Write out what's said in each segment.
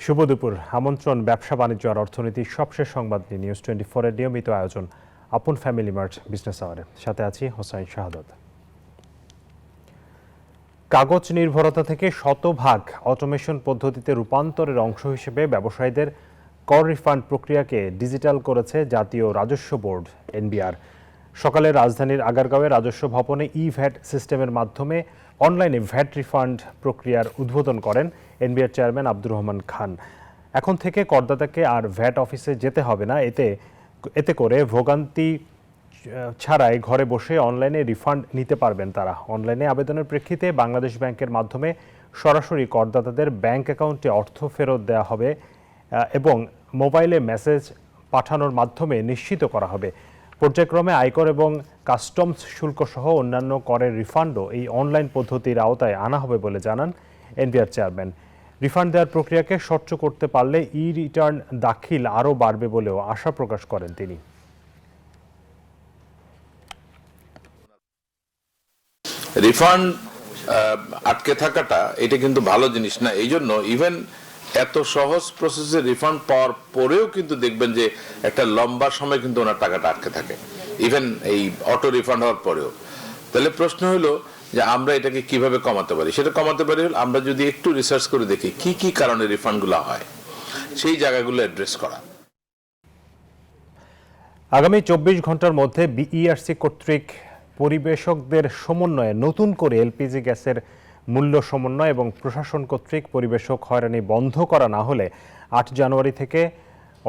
শুভ দুপুর। আমন্ত্রণ ব্যবসা বাণিজ্য আর অর্থনীতির সবশেষ সংবাদ নিয়ে নিউজ 24 এর নিয়মিত আয়োজন আপন ফ্যামিলি মার্ট বিজনেস আওয়ারে। সাথে আছি হোসাইন শাহাদাত। কাগজ নির্ভরতা থেকে শতভাগ অটোমেশন পদ্ধতিতে রূপান্তরের অংশ হিসেবে ব্যবসায়ীদের কর রিফান্ড প্রক্রিয়াকে ডিজিটাল করেছে জাতীয় রাজস্ব বোর্ড এনবিআর। সকালে রাজধানীর আগারগাঁওয়ে রাজস্ব ভবনে ই-ভ্যাট সিস্টেমের মাধ্যমে অনলাইনে ভ্যাট রিফান্ড প্রক্রিয়ার উদ্বোধন করেন এনবিআর চেয়ারম্যান আব্দুর রহমান খান। এখন থেকে করদাতাকে আর ভ্যাট অফিসে যেতে হবে না। এতে করে ভোগান্তি ছাড়াই ঘরে বসে অনলাইনে রিফান্ড নিতে পারবেন তারা। অনলাইনে আবেদনের প্রেক্ষিতে বাংলাদেশ ব্যাংকের মাধ্যমে সরাসরি করদাতাদের ব্যাংক অ্যাকাউন্টে অর্থ ফেরত দেওয়া হবে এবং মোবাইলে মেসেজ পাঠানোর মাধ্যমে নিশ্চিত করা হবে। পর্যায়ক্রমে আয়কর এবং কাস্টমস শুল্ক সহ অন্যান্য করের রিফান্ডও এই অনলাইন পদ্ধতির আওতায় আনা হবে বলে জানান এনবিআর চেয়ারম্যান। রিফান্ড দেওয়ার প্রক্রিয়াকে স্বচ্ছ করতে পারলে ই রিটার্ন দাখিল আরও বাড়বে বলেও আশা প্রকাশ করেন তিনি। রিফান্ড আটকে থাকাটা এটা কিন্তু ভালো জিনিস না। এই জন্য ইভেন এত সহজ প্রসেসে রিফান্ড পাওয়ার পরেও কিন্তু দেখবেন যে একটা লম্বা সময় কিন্তু ওনার টাকাটা আটকে থাকে, ইভেন এই অটো রিফান্ড হওয়ার পরেও। তাহলে প্রশ্ন হলো যে আমরা এটাকে কিভাবে কমাতে পারি। সেটা কমাতে পারি আমরা যদি একটু রিসার্চ করে দেখি কি কি কারণে রিফান্ডগুলো হয়, সেই জায়গাগুলো অ্যাড্রেস করা। আগামী 24 ঘন্টার মধ্যে বিইআরসি কর্তৃক পরিবেশকদের সমন্বয়ে নতুন করে এলপিজি গ্যাসের মূল্য সমন্বয় এবং প্রশাসন কর্তৃক পরিবেশক হয়রানি বন্ধ করা না হলে 8 জানুয়ারি থেকে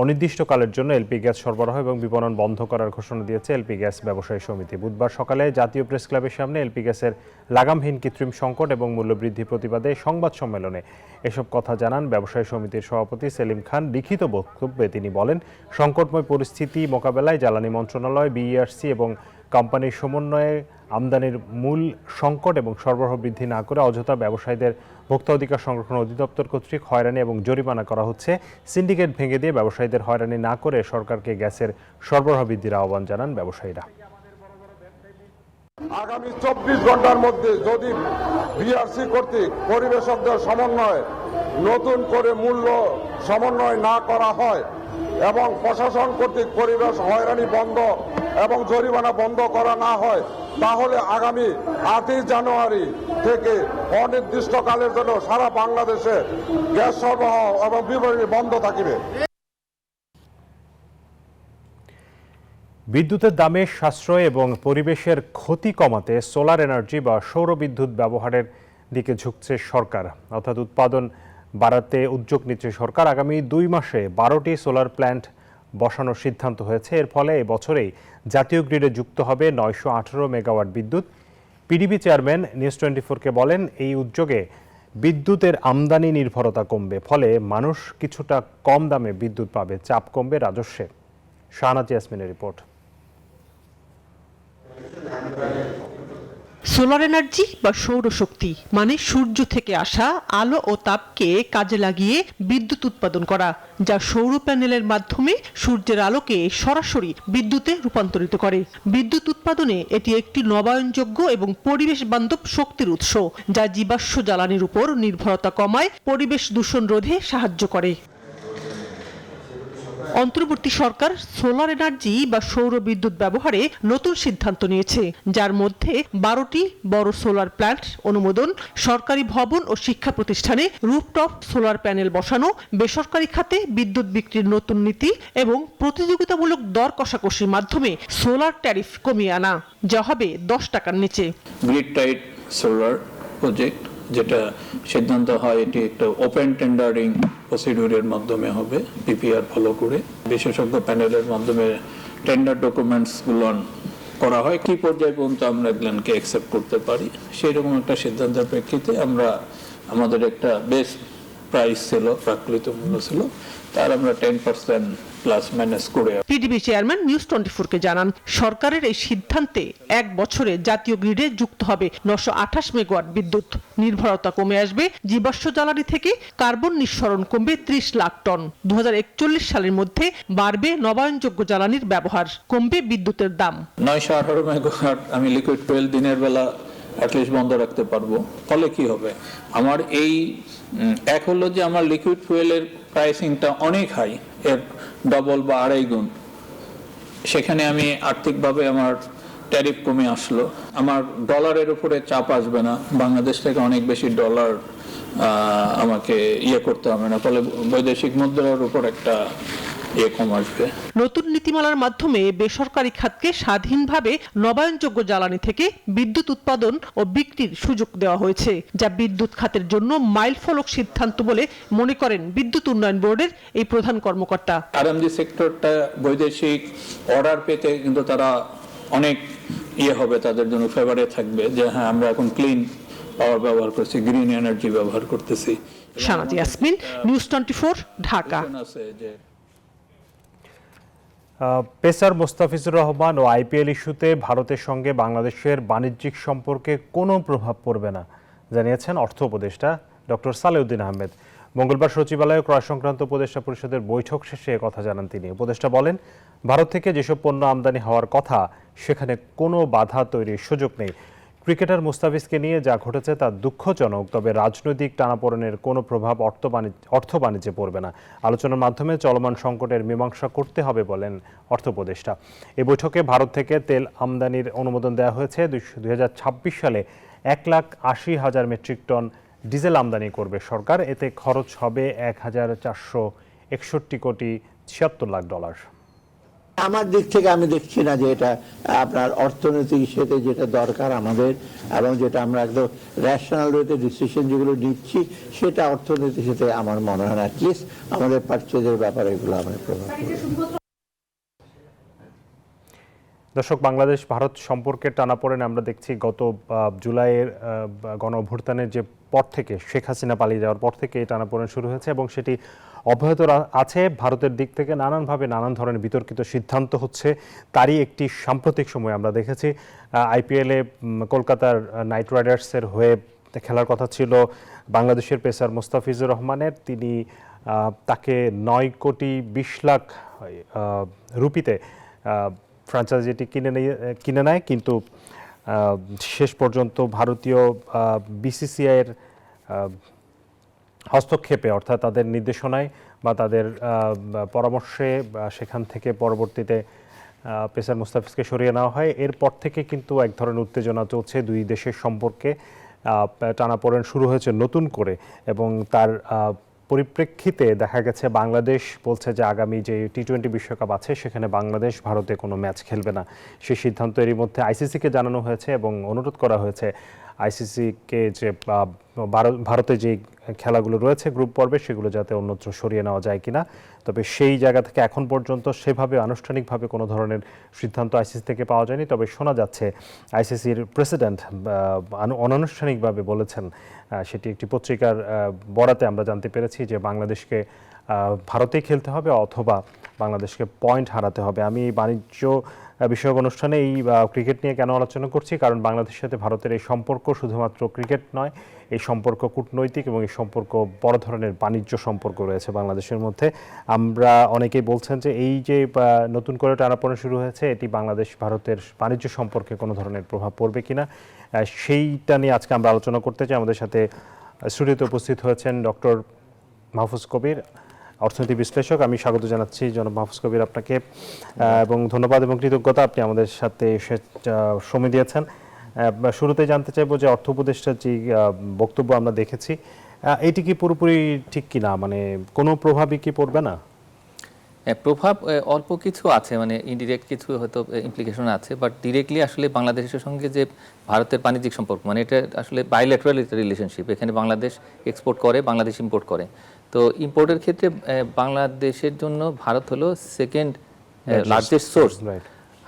অনির্দিষ্টকালের জন্য এলপি গ্যাস সরবরাহ এবং বিপণন বন্ধ করার ঘোষণা দিয়েছে এলপি গ্যাস ব্যবসায়ী সমিতি। বুধবার সকালে জাতীয় প্রেস ক্লাবের সামনে এলপি গ্যাসের লাগামহীন কৃত্রিম সংকট এবং মূল্যবৃদ্ধি প্রতিবাদে সংবাদ সম্মেলনে এসব কথা জানান ব্যবসায়ী সমিতির সভাপতি সেলিম খান। লিখিত বক্তব্যে তিনি বলেন, সংকটময় পরিস্থিতি মোকাবেলায় জ্বালানি মন্ত্রণালয়, বিইআরসি এবং কোম্পানির সমন্বয়ে আমদানির মূল সংকট এবং সরবরাহ বৃদ্ধি না করে অযথা ব্যবসায়ীদের ভোক্তা অধিকার সংরক্ষণ অধিদপ্তর কর্তৃক হয়রানি এবং জরিমানা করা হচ্ছে। সিন্ডিকেট ভেঙে দিয়ে ব্যবসায়ীদের হয়রানি না করে সরকারকে গ্যাসের সরবরাহ বৃদ্ধির আহ্বান জানান ব্যবসায়ীরা। আগামী 24 ঘন্টার মধ্যে যদি বিআরসি কর্তৃক পরিবেশকদের সমন্বয়ে নতুন করে মূল্য সমন্বয় না করা হয় এবং প্রশাসন কর্তৃক পরিবেশ হয়রানি বন্ধ এবং জরিমানা বন্ধ করা না হয়, তাহলে আগামী 8 জানুয়ারি থেকে অনির্দিষ্টকালের জন্য সারা বাংলাদেশে গ্যাস সরবরাহ এবং বিপণন বন্ধ থাকিবে। বিদ্যুতের দামে সাশ্রয় এবং পরিবেশের ক্ষতি কমাতে সোলার এনার্জি বা সৌর বিদ্যুৎ ব্যবহারের দিকে ঝুঁকছে সরকার, অর্থাৎ উৎপাদন বাড়াতে উদ্যোগ নিচ্ছে সরকার। আগামী 2 মাসে 12টি সোলার প্ল্যান্ট বসানোর সিদ্ধান্ত হয়েছে। এর ফলে এই বছরেই জাতীয় গ্রিডে যুক্ত হবে 918 মেগাওয়াট বিদ্যুৎ। পিডিবি চেয়ারম্যান নিউজ 24-কে বলেন, এই উদ্যোগে বিদ্যুতের আমদানি নির্ভরতা কমবে, ফলে মানুষ কিছুটা কম দামে বিদ্যুৎ পাবে, চাপ কমবে রাজস্বে। শাহনাজ ইয়াসমিনের রিপোর্ট। সোলার এনার্জি বা সৌরশক্তি মানে সূর্য থেকে আসা আলো ও তাপকে কাজে লাগিয়ে বিদ্যুৎ উৎপাদন করা, যা সৌর প্যানেলের মাধ্যমে সূর্যের আলোকে সরাসরি বিদ্যুতে রূপান্তরিত করে। বিদ্যুৎ উৎপাদনে এটি একটি নবায়নযোগ্য এবং পরিবেশ বান্ধব শক্তির উৎস, যা জীবাশ্ম জ্বালানির উপর নির্ভরতা কমায়, পরিবেশ দূষণ রোধে সাহায্য করে। অন্তর্বর্তী সরকার সোলার এনার্জি বা সৌর বিদ্যুৎ ব্যবহারে নতুন সিদ্ধান্ত নিয়েছে, যার মধ্যে 12টি বড় সোলার প্ল্যান্ট অনুমোদন, সরকারি ভবন ও শিক্ষা প্রতিষ্ঠানে রুফটপ সোলার প্যানেল বসানো, বেসরকারি খাতে বিদ্যুৎ বিক্রির নতুন নীতি এবং প্রতিযোগিতামূলক দর কষাকষির মাধ্যমে সোলার ট্যারিফ কমিয়ে আনা, যা হবে 10 টাকার নিচে। গ্রিড টাইড সোলার প্রজেক্ট যেটা সিদ্ধান্ত হয়, এটি একটা ওপেন টেন্ডারিং প্রসিডিউরের মাধ্যমে হবে, পিপিআর ফলো করে বিশেষজ্ঞ প্যানেলের মাধ্যমে টেন্ডার ডকুমেন্টসগুলো করা হয়। কি পর্যায়ে পর্যন্ত আমরা এগুলোকে অ্যাকসেপ্ট করতে পারি, সেই রকম একটা সিদ্ধান্তের প্রেক্ষিতে আমরা আমাদের একটা বেস প্রাইস ছিল, প্রাকৃত মূল্য ছিল, তার আমরা 10% প্লাস মাইনাস করে। পিডিবি চেয়ারম্যান নিউজ 24-কে জানান, সরকারের এই সিদ্ধান্তে 1 বছরে জাতীয় গ্রিডে যুক্ত হবে 928 মেগাওয়াট বিদ্যুৎ। নির্ভরতা কমে আসবে জীবাশ্ম জ্বালানি থেকে, কার্বন নিঃসরণ কমবে 30 লাখ টন। 2041 সালের মধ্যে বাড়বে নবায়নযোগ্য জ্বালানির ব্যবহার, কমবে বিদ্যুতের দাম। 918 মেগাওয়াট আমি লিকুইড ফুয়েল দিনের বেলা অ্যাটলিস্ট বন্ধ রাখতে পারবো। ফলে কি হবে, আমার এই এক হলো যে আমার লিকুইড ফুয়েলের প্রাইসিংটা অনেক হাই, এর ডবল বা আড়াই গুণ। সেখানে আমি আর্থিকভাবে আমার ট্যারিফ কমে আসলো, আমার ডলারের উপরে চাপ আসবে না, বাংলাদেশ থেকে অনেক বেশি ডলার আমাকে করতে হবে না, ফলে বৈদেশিক মুদ্রার উপর একটা কম আসবে। নতুন নীতিমালার মাধ্যমে বেসরকারি খাতকে স্বাধীনভাবে নবায়নযোগ্য জ্বালানি থেকে বিদ্যুৎ উৎপাদন ও বিক্রির সুযোগ দেওয়া হয়েছে, যা বিদ্যুৎ খাতের জন্য মাইলফলক সিদ্ধান্ত বলে মনে করেন বিদ্যুৎ উন্নয়ন বোর্ডের এই প্রধান কর্মকর্তা। আরএমজি সেক্টরটা বৈদেশিক অর্ডার পেতে কিন্তু তারা অনেক হবে, তাদের জন্য ফেভারে থাকবে যে হ্যাঁ আমরা এখন ক্লিন পাওয়ার ব্যবহার করছি, গ্রিন এনার্জি ব্যবহার করতেছি। শানাজি ইয়াসমিন, নিউজ 24, ঢাকা। পেসার মোস্তাফিজুর রহমান ও আইপিএল ইস্যুতে ভারতের সঙ্গে বাংলাদেশের বাণিজ্যিক সম্পর্কে কোনো প্রভাব পড়বে না জানিয়েছেন অর্থ উপদেষ্টা ডক্টর সালেউদ্দিন আহমেদ। মঙ্গলবার সচিবালয়ে ক্রয় সংক্রান্ত উপদেষ্টা পরিষদের বৈঠক শেষে কথা জানান তিনি। উপদেষ্টা বলেন, ভারত থেকে যেসব পণ্য আমদানি হওয়ার কথা সেখানে কোনো বাধা তৈরির সুযোগ নেই। ক্রিকেটার মুস্তাফিজকে নিয়ে যা ঘটেছে তা দুঃখজনক, তবে রাজনৈতিক টানাপোড়েনের কোনো প্রভাব অর্থ বাণিজ্যে পড়বে না। আলোচনার মাধ্যমে চলমান সংকটের মীমাংসা করতে হবে বলেন অর্থ উপদেষ্টা। এই বৈঠকে ভারত থেকে তেল আমদানির অনুমোদন দেওয়া হয়েছে। 2026 সালে 1,80,000 মেট্রিক টন ডিজেল আমদানি করবে সরকার। এতে খরচ হবে $1,461,76,00,000। আমার দিক থেকে আমি দেখছি না যে এটা আপনার অর্থনৈতিক হিসেবে যেটা দরকার আমাদের, এবং যেটা আমরা একদম রেশনাল ওয়েতে ডিসিশন যেগুলো নিচ্ছি সেটা অর্থনৈতিক হিসেবে আমার মনে হয় না অ্যাটলিস্ট আমাদের পারচেজের ব্যাপারে এগুলো আমাদের প্রভাব পড়বে। দর্শক, বাংলাদেশ ভারত সম্পর্কের টানাপোড়েন আমরা দেখছি গত জুলাইয়ের গণ অভ্যুত্থানের যে পর থেকে, শেখ হাসিনা পালিয়ে যাওয়ার পর থেকে এই টানাপোড়েন শুরু হয়েছে এবং সেটি অব্যাহত আছে। ভারতের দিক থেকে নানানভাবে নানান ধরনের বিতর্কিত সিদ্ধান্ত হচ্ছে। তারই একটি সাম্প্রতিক সময় আমরা দেখেছি আইপিএলে কলকাতার নাইট রাইডার্সের হয়ে খেলার কথা ছিল বাংলাদেশের পেসার মোস্তাফিজুর রহমানের। তিনি তাকে 9,20,00,000 রুপিতে ফ্র্যাঞ্চাইজিটি কিনে নেয়, কিন্তু শেষ পর্যন্ত ভারতীয় বিসিসিআইয়ের হস্তক্ষেপে, অর্থাৎ তাদের নির্দেশনায় বা তাদের পরামর্শে সেখান থেকে পরবর্তীতে পেসার মুস্তাফিজকে সরিয়ে নেওয়া হয়। এরপর থেকে কিন্তু এক ধরনের উত্তেজনা চলছে দুই দেশের সম্পর্কে। টানাপোড়েন শুরু হয়েছে নতুন করে এবং তার পরিপ্রেক্ষিতে দেখা গেছে বাংলাদেশ বলছে যে আগামী যে টি-20 বিশ্বকাপ আছে সেখানে বাংলাদেশ ভারতে কোনো ম্যাচ খেলবে না। সেই সিদ্ধান্ত এরই মধ্যে আইসিসিকে জানানো হয়েছে এবং অনুরোধ করা হয়েছে আইসিসিকে যে ভারতে যে খেলাগুলো রয়েছে গ্রুপ পর্বে সেগুলো যাতে অন্যত্র সরিয়ে নেওয়া যায় কিনা। তবে সেই জায়গা থেকে এখন পর্যন্ত সেভাবে আনুষ্ঠানিকভাবে কোনো ধরনের সিদ্ধান্ত আইসিসি থেকে পাওয়া যায়নি। তবে শোনা যাচ্ছে আইসিসির প্রেসিডেন্ট অনানুষ্ঠানিকভাবে বলেছেন, সেটি একটি পত্রিকার বরাতে আমরা জানতে পেরেছি, যে বাংলাদেশকে ভারতেই খেলতে হবে অথবা বাংলাদেশকে পয়েন্ট হারাতে হবে। আমি এই বাণিজ্য বিষয়ক অনুষ্ঠানে এই ক্রিকেট নিয়ে কেন আলোচনা করছি, কারণ বাংলাদেশের সাথে ভারতের এই সম্পর্ক শুধুমাত্র ক্রিকেট নয়, এই সম্পর্ক কূটনৈতিক এবং এই সম্পর্ক বড় ধরনের বাণিজ্য সম্পর্ক রয়েছে বাংলাদেশের মধ্যে। আমরা অনেকেই বলছেন যে এই যে নতুন করে টানাপোড়েন শুরু হয়েছে এটি বাংলাদেশ ভারতের বাণিজ্য সম্পর্কে কোনো ধরনের প্রভাব পড়বে কিনা, সেইটা নিয়ে আজকে আমরা আলোচনা করতে চাই। আমাদের সাথে স্টুডিওতে উপস্থিত হয়েছেন ডক্টর মাহফুজ কবির, অর্থনীতি বিশ্লেষক। আমি স্বাগত জানাচ্ছি জনাব মাহফুজ কবির আপনাকে এবং ধন্যবাদ এবং কৃতজ্ঞতা আপনি আমাদের সাথে সময় দিয়েছেন। শুরুতে জানতে চাইবো যে অর্থ উপদেষ্টার যে বক্তব্য আমরা দেখেছি এটি কি পুরোপুরি ঠিক কিনা, মানে কোনো প্রভাবই কি পড়বে না? প্রভাব অল্প কিছু আছে, মানে ইনডিরেক্ট কিছু হয়তো ইমপ্লিকেশন আছে, বাট ডিরেক্টলি আসলে বাংলাদেশের সঙ্গে যে ভারতের বাণিজ্যিক সম্পর্ক, মানে এটা আসলে বাইল্যাটারাল রিলেশনশিপ। এখানে বাংলাদেশ এক্সপোর্ট করে, বাংলাদেশ ইম্পোর্ট করে। তো ইম্পোর্টের ক্ষেত্রে বাংলাদেশের জন্য ভারত হলো সেকেন্ড লার্জেস্ট সোর্স।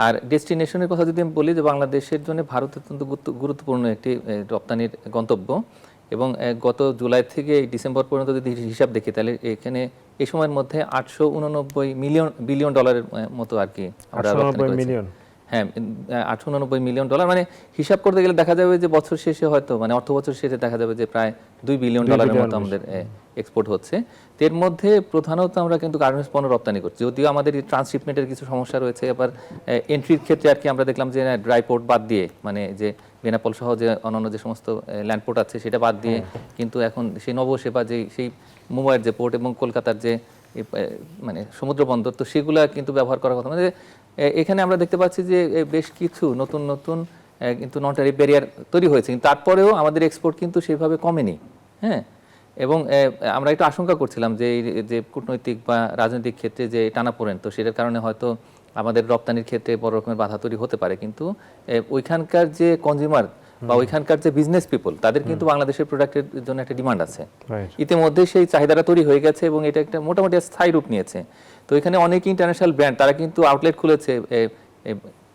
আর ডেস্টিনেশনের কথা যদি আমি বলি, যে বাংলাদেশের জন্য ভারত অত্যন্ত গুরুত্বপূর্ণ একটি রপ্তানির গন্তব্য। এবং গত জুলাই থেকে ডিসেম্বর পর্যন্ত যদি হিসাব দেখি, তাহলে এখানে এই সময়ের মধ্যে 889 বিলিয়ন ডলারের মতো আর কি আমরা হ্যাঁ 889 মিলিয়ন ডলার, মানে হিসাব করতে গেলে দেখা যাবে যে বছর শেষে হয়তো, মানে অর্থ বছর শেষে দেখা যাবে যে প্রায় 2 বিলিয়ন ডলারের মতো আমাদের এক্সপোর্ট হচ্ছে। এর মধ্যে প্রধানত আমরা কিন্তু গার্মেন্টস পণ্য রপ্তানি করছি, যদিও আমাদের ট্রান্সশিপমেন্টের কিছু সমস্যা রয়েছে। এবার এন্ট্রির ক্ষেত্রে আর কি আমরা দেখলাম যে ড্রাই পোর্ট বাদ দিয়ে, মানে যে বেনাপোল সহ যে অন্যান্য যে সমস্ত ল্যান্ডপোর্ট আছে সেটা বাদ দিয়ে কিন্তু এখন সেই নবসেবা যে সেই মুম্বাইয়ের যে পোর্ট এবং কলকাতার যে মানে সমুদ্র বন্দর, তো সেগুলা কিন্তু ব্যবহার করার কথা। মানে এখানে আমরা দেখতে পাচ্ছি যে বেশ কিছু নতুন নতুন কিন্তু নন ট্যারিফ ব্যারিয়ার তৈরি হয়েছে, কিন্তু তারপরেও আমাদের এক্সপোর্ট কিন্তু সেভাবে কমেনি। হ্যাঁ, এবং আমরা একটু আশঙ্কা করছিলাম যে যে কূটনৈতিক বা রাজনৈতিক ক্ষেত্রে যে টানাপোড়েন, তো সেটার কারণে হয়তো আমাদের রপ্তানির ক্ষেত্রে বড় রকমের বাধা তৈরি হতে পারে, কিন্তু ওইখানকার যে কনজিউমার বা ওইখানকার যে বিজনেস পিপল তাদের কিন্তু বাংলাদেশের প্রোডাক্টের জন্য একটা ডিমান্ড আছে। ইতিমধ্যে সেই চাহিদাটা তৈরি হয়ে গেছে এবং এটা একটা মোটামুটি স্থায়ী রূপ নিয়েছে। তো এখানে অনেক ইন্টারন্যাশনাল ব্র্যান্ড তারা কিন্তু আউটলেট খুলেছে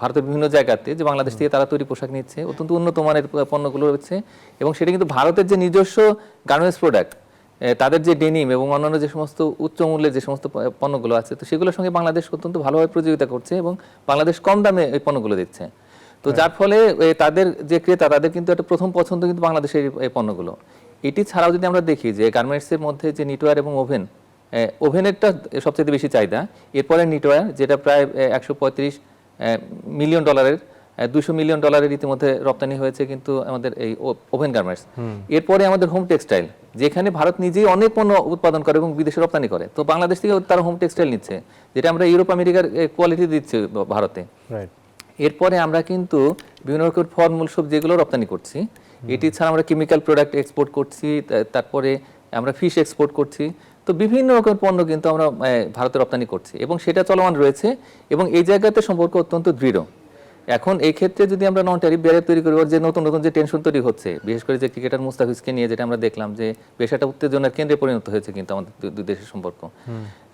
ভারতের বিভিন্ন জায়গাতে, যে বাংলাদেশ থেকে তারা তৈরি পোশাক নিচ্ছে, অত্যন্ত উন্নত মানের পণ্যগুলো রয়েছে এবং সেটা কিন্তু ভারতের যে নিজস্ব গার্মেন্টস প্রোডাক্ট, তাদের যে ডেনিম এবং অন্যান্য যে সমস্ত উচ্চ মূল্যের যে সমস্ত পণ্যগুলো আছে, তো সেগুলোর সঙ্গে বাংলাদেশ অত্যন্ত ভালোভাবে প্রতিযোগিতা করছে এবং বাংলাদেশ কম দামে এই পণ্যগুলো দিচ্ছে। তো যার ফলে তাদের যে ক্রেতা তাদের কিন্তু একটা প্রথম পছন্দ কিন্তু বাংলাদেশের এই পণ্যগুলো। এটি ছাড়াও যদি আমরা দেখি যে গার্মেন্টসের মধ্যে যে নিটওয়্যার এবং ওভেনেরটা সবচেয়ে বেশি চাহিদা, এরপরে নিটওয়্যার যেটা প্রায় 135 মিলিয়ন ডলারের, 200 মিলিয়ন ডলারের ইতিমধ্যে রপ্তানি হয়েছে কিন্তু আমাদের এই ওভেন গার্মেন্টস। এরপরে আমাদের হোম টেক্সটাইল, যেখানে ভারত নিজেই অনেক পণ্য উৎপাদন করে এবং বিদেশে রপ্তানি করে, তো বাংলাদেশ থেকে তারা হোম টেক্সটাইল নিচ্ছে, যেটা আমরা ইউরোপ আমেরিকার কোয়ালিটি দিচ্ছি ভারতে। এরপরে আমরা কিন্তু বিভিন্ন রকম ফলমূল সবজি যেগুলো রপ্তানি করছি, এটি ছাড়া আমরা কেমিক্যাল প্রোডাক্ট এক্সপোর্ট করছি, তারপরে আমরা ফিশ এক্সপোর্ট করছি। তো বিভিন্ন রকম পণ্য কিন্তু আমরা ভারতে রপ্তানি করছি এবং সেটা চলমান রয়েছে এবং এই জায়গাতে সম্পর্ক অত্যন্ত দৃঢ়। এখন এই ক্ষেত্রে যদি আমরা নন ট্যারিফ ব্যারিয়ার তৈরি করি, যে নতুন নতুন যে টেনশন তৈরি হচ্ছে, বিশেষ করে যে ক্রিকেটার মুস্তাফিজকে নিয়ে যেটা আমরা দেখলাম যে বেশ একটা উত্তেজনার কেন্দ্রে পরিণত হয়েছে কিন্তু আমাদের দুই দেশের সম্পর্ক।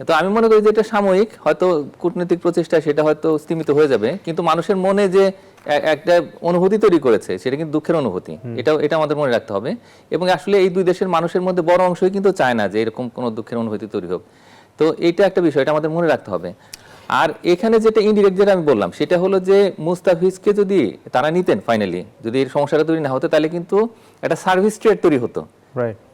তো আমি মনে করি যে এটা সাময়িক, হয়তো কূটনৈতিক প্রচেষ্টা সেটা হয়তো স্তীমিত হয়ে যাবে, কিন্তু মানুষের মনে যে একটা অনুভূতি তৈরি করেছে সেটা কিন্তু দুঃখের অনুভূতি, এটা আমাদের মনে রাখতে হবে। এবং আসলে এই দুই দেশের মানুষের মধ্যে বড় অংশই কিন্তু চায় না যে এরকম কোনো দুঃখের অনুভূতি তৈরি হোক। তো এটা একটা বিষয়, এটা আমাদের মনে রাখতে হবে। আর এখানে যেটা ইনডিরেক্ট যেটা আমি বললাম সেটা হলো যে মুস্তাফিজকে যদি তারা নিতেন ফাইনালি, যদি এর সমস্যাটা তৈরি না হতো, তাহলে কিন্তু একটা সার্ভিস ট্রেড তৈরি হতো।